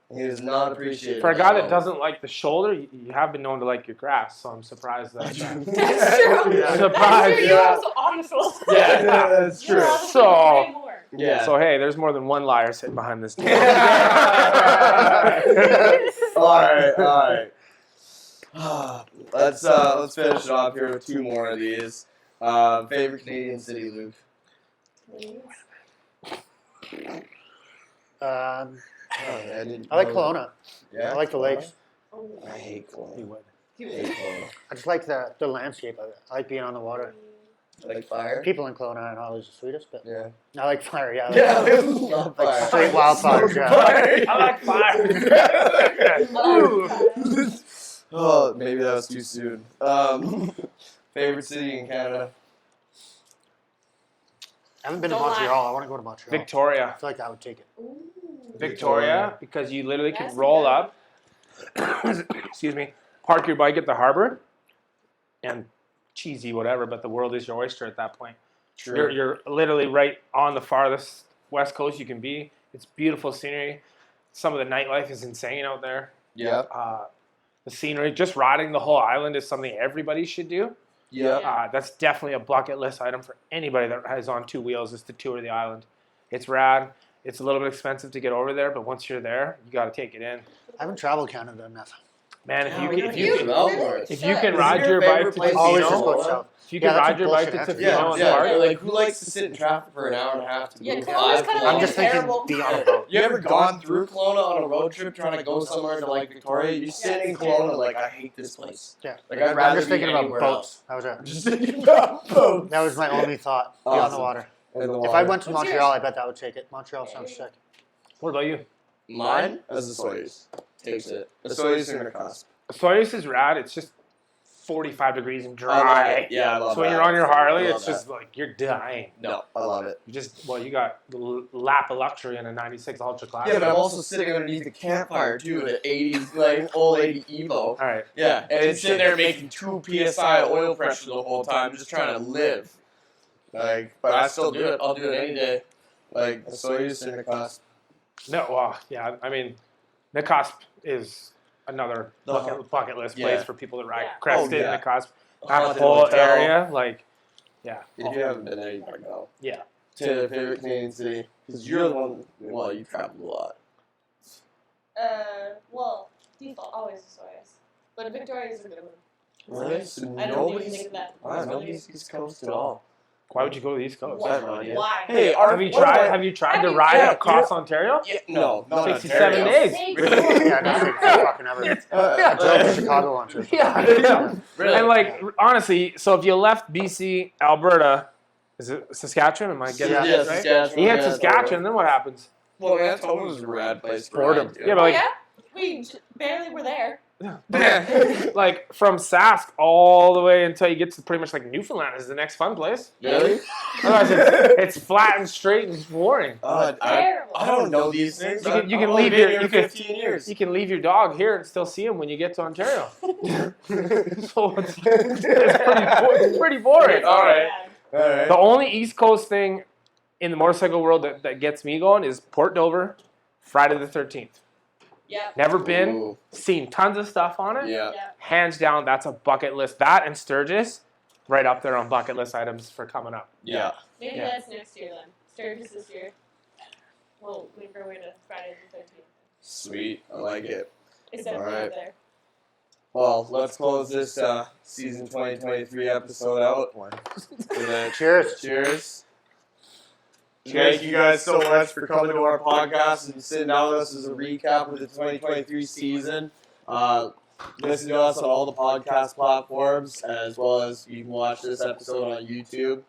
He is not appreciated. for a guy that doesn't like the shoulder, you have been known to like your grass, so I'm surprised that. That's true. Yeah. I'm Surprise, sure you yeah. also on the shoulder. Yeah, that's true. You're also So- way more. Yeah. So hey, there's more than one liar sitting behind this table. All right. Let's finish it off here with 2 more of these. Favorite Canadian city, Luke? I I like Kelowna. Yeah. I like the lakes. I hate Kelowna. He would. I hate Kelowna. I just like the landscape of it. I like being on the water. I like fire. People in Kelowna aren't always the sweetest, but Yeah. I like fire. Yeah. Yeah, I love Like fire. straight wildfires. Yeah. I like fire. Ooh. Oh, maybe that was too soon. Favorite city in Canada? I haven't been to Don't lie. Montreal. I want to go to Montreal. Victoria. I feel like I would take it. Ooh. Victoria, because you literally can That's roll good. up, excuse me, park your bike at the harbor, and cheesy whatever, but the world is your oyster at that point. True. You're literally right on the farthest west coast you can be. It's beautiful scenery. Some of the nightlife is insane out there. Yep. The scenery, just riding the whole island is something everybody should do. Yep. That's definitely a bucket list item for anybody that has on 2 wheels is to tour the island. It's rad. It's a little bit expensive to get over there, but once you're there, you got to take it in. I haven't traveled Canada enough. Man, Yeah, if you can Melbourne. ride your bike to Always just go Tofino, south. if you Yeah, can that's ride a your bike to bullshit Tofino Yeah, and yeah. park, Like, who likes to sit in traffic for an hour and a half to Yeah, go Kelowna's 5 kind of I'm like just thinking terrible. be on a boat. You ever gone through Kelowna on a road trip trying to go somewhere to like Victoria? You sit in Kelowna like, I hate this place. Yeah. Like I'd I'm rather just thinking be about anywhere boats. else. That was it. Just thinking about boats. That was my only thought. Be on the Awesome. water. And the If I water. went to What's Montreal, yours? I bet that would take it. Montreal sounds sick. what about you? Mine as the Soyuz takes it. The Soyuz are gonna cost. Soyuz is rad. It's just 45 degrees and I love dry. it. Yeah, I love So when that. you're on your Harley, I love it's just like you're dying. No, I love it. You got the lap of luxury in a 96 Ultra Classic. Yeah, but I'm also sitting underneath the campfire too at 80s, like old 80 Evo. All right. Yeah, and it's sitting there making 2 psi oil pressure the whole time, just trying to live. Like, but I still do it. I'll do it any day. Like, the Soyuz are gonna cost. No, well, yeah. I mean, Nikosp is another bucket list place Yeah. for people that ride Yeah. Crested, Oh, yeah. Nikosp. That Haunted whole hotel. area, like, yeah. If you haven't been there, you gotta go. Yeah. To a favorite Canadian city, because you're the one. Well, you traveled a lot. Well, Default, always Soyuz. But Victoria's a good one. Nice. I don't even Nobody's think of that. wow, nobody's East Coast at all. Why would you go to the East Coast? I have no idea. Why? Hey, Have you tried? Have you tried to ride yeah, across Ontario? Yeah, no, not 67 Ontario. days. Yeah, no, it's fucking ever. I drove to Chicago once. Yeah. Really? And like honestly, so if you left BC, Alberta, is it Saskatchewan? Am I getting Yeah. that Yeah, right? Saskatchewan. You hit yeah, Saskatchewan, then what happens? Well, Manitoba was a rad place to Boredom. ride, too. Yeah, but Oh, like, yeah? We barely were there. like from Sask all the way until you get to pretty much like Newfoundland is the next fun place. Really? Otherwise, it's flat and straight and boring. I Terrible. don't know these things. You can I've leave only been your- here you can- 15 years. You can leave your dog here and still see him when you get to Ontario. So it's pretty boring. All right. All right. The only East Coast thing in the motorcycle world that gets me going is Port Dover, Friday the 13th. Yep. Never been, Ooh. seen tons of stuff on it. Yeah. Yep. Hands down, that's a bucket list. That and Sturgis, right up there on bucket list items for coming up. Yeah. Maybe Yeah. that's next year then. Sturgis this year. We'll make our way to Friday the 13th. Sweet. I like it. It's definitely Alright. up there. Well, let's close this season 2023 episode out. And then Cheers. cheers. Thank you guys so much for coming to our podcast and sitting down with us as a recap of the 2023 season. Listen to us on all the podcast platforms, as well as you can watch this episode on YouTube.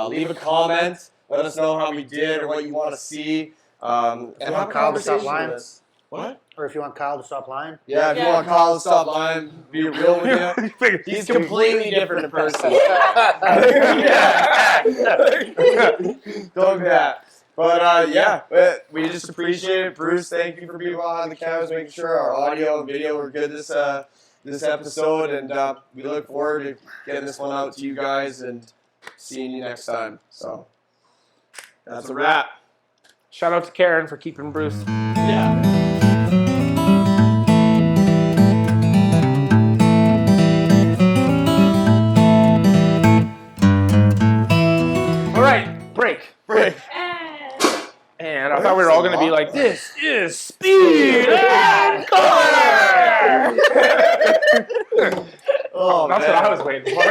Leave a comment. Let us know how we did or what you want to see. And you have want a Kyle to stop conversation lying? with us. What? Or if you want Kyle to stop lying. Yeah, if you Yeah. want Kyle to stop lying, be real with you. He's completely different in person. Yeah. Don't do that. But yeah, we just appreciate it. Bruce, thank you for being behind the cameras, making sure our audio and video were good this episode, and we look forward to getting this one out to you guys and seeing you next time. So that's a wrap. Shout out to Karen for keeping Bruce. Yeah. All right, break. Break. And I thought we were all going to be like, this is speed and color. Oh, That's man. what I was waiting for.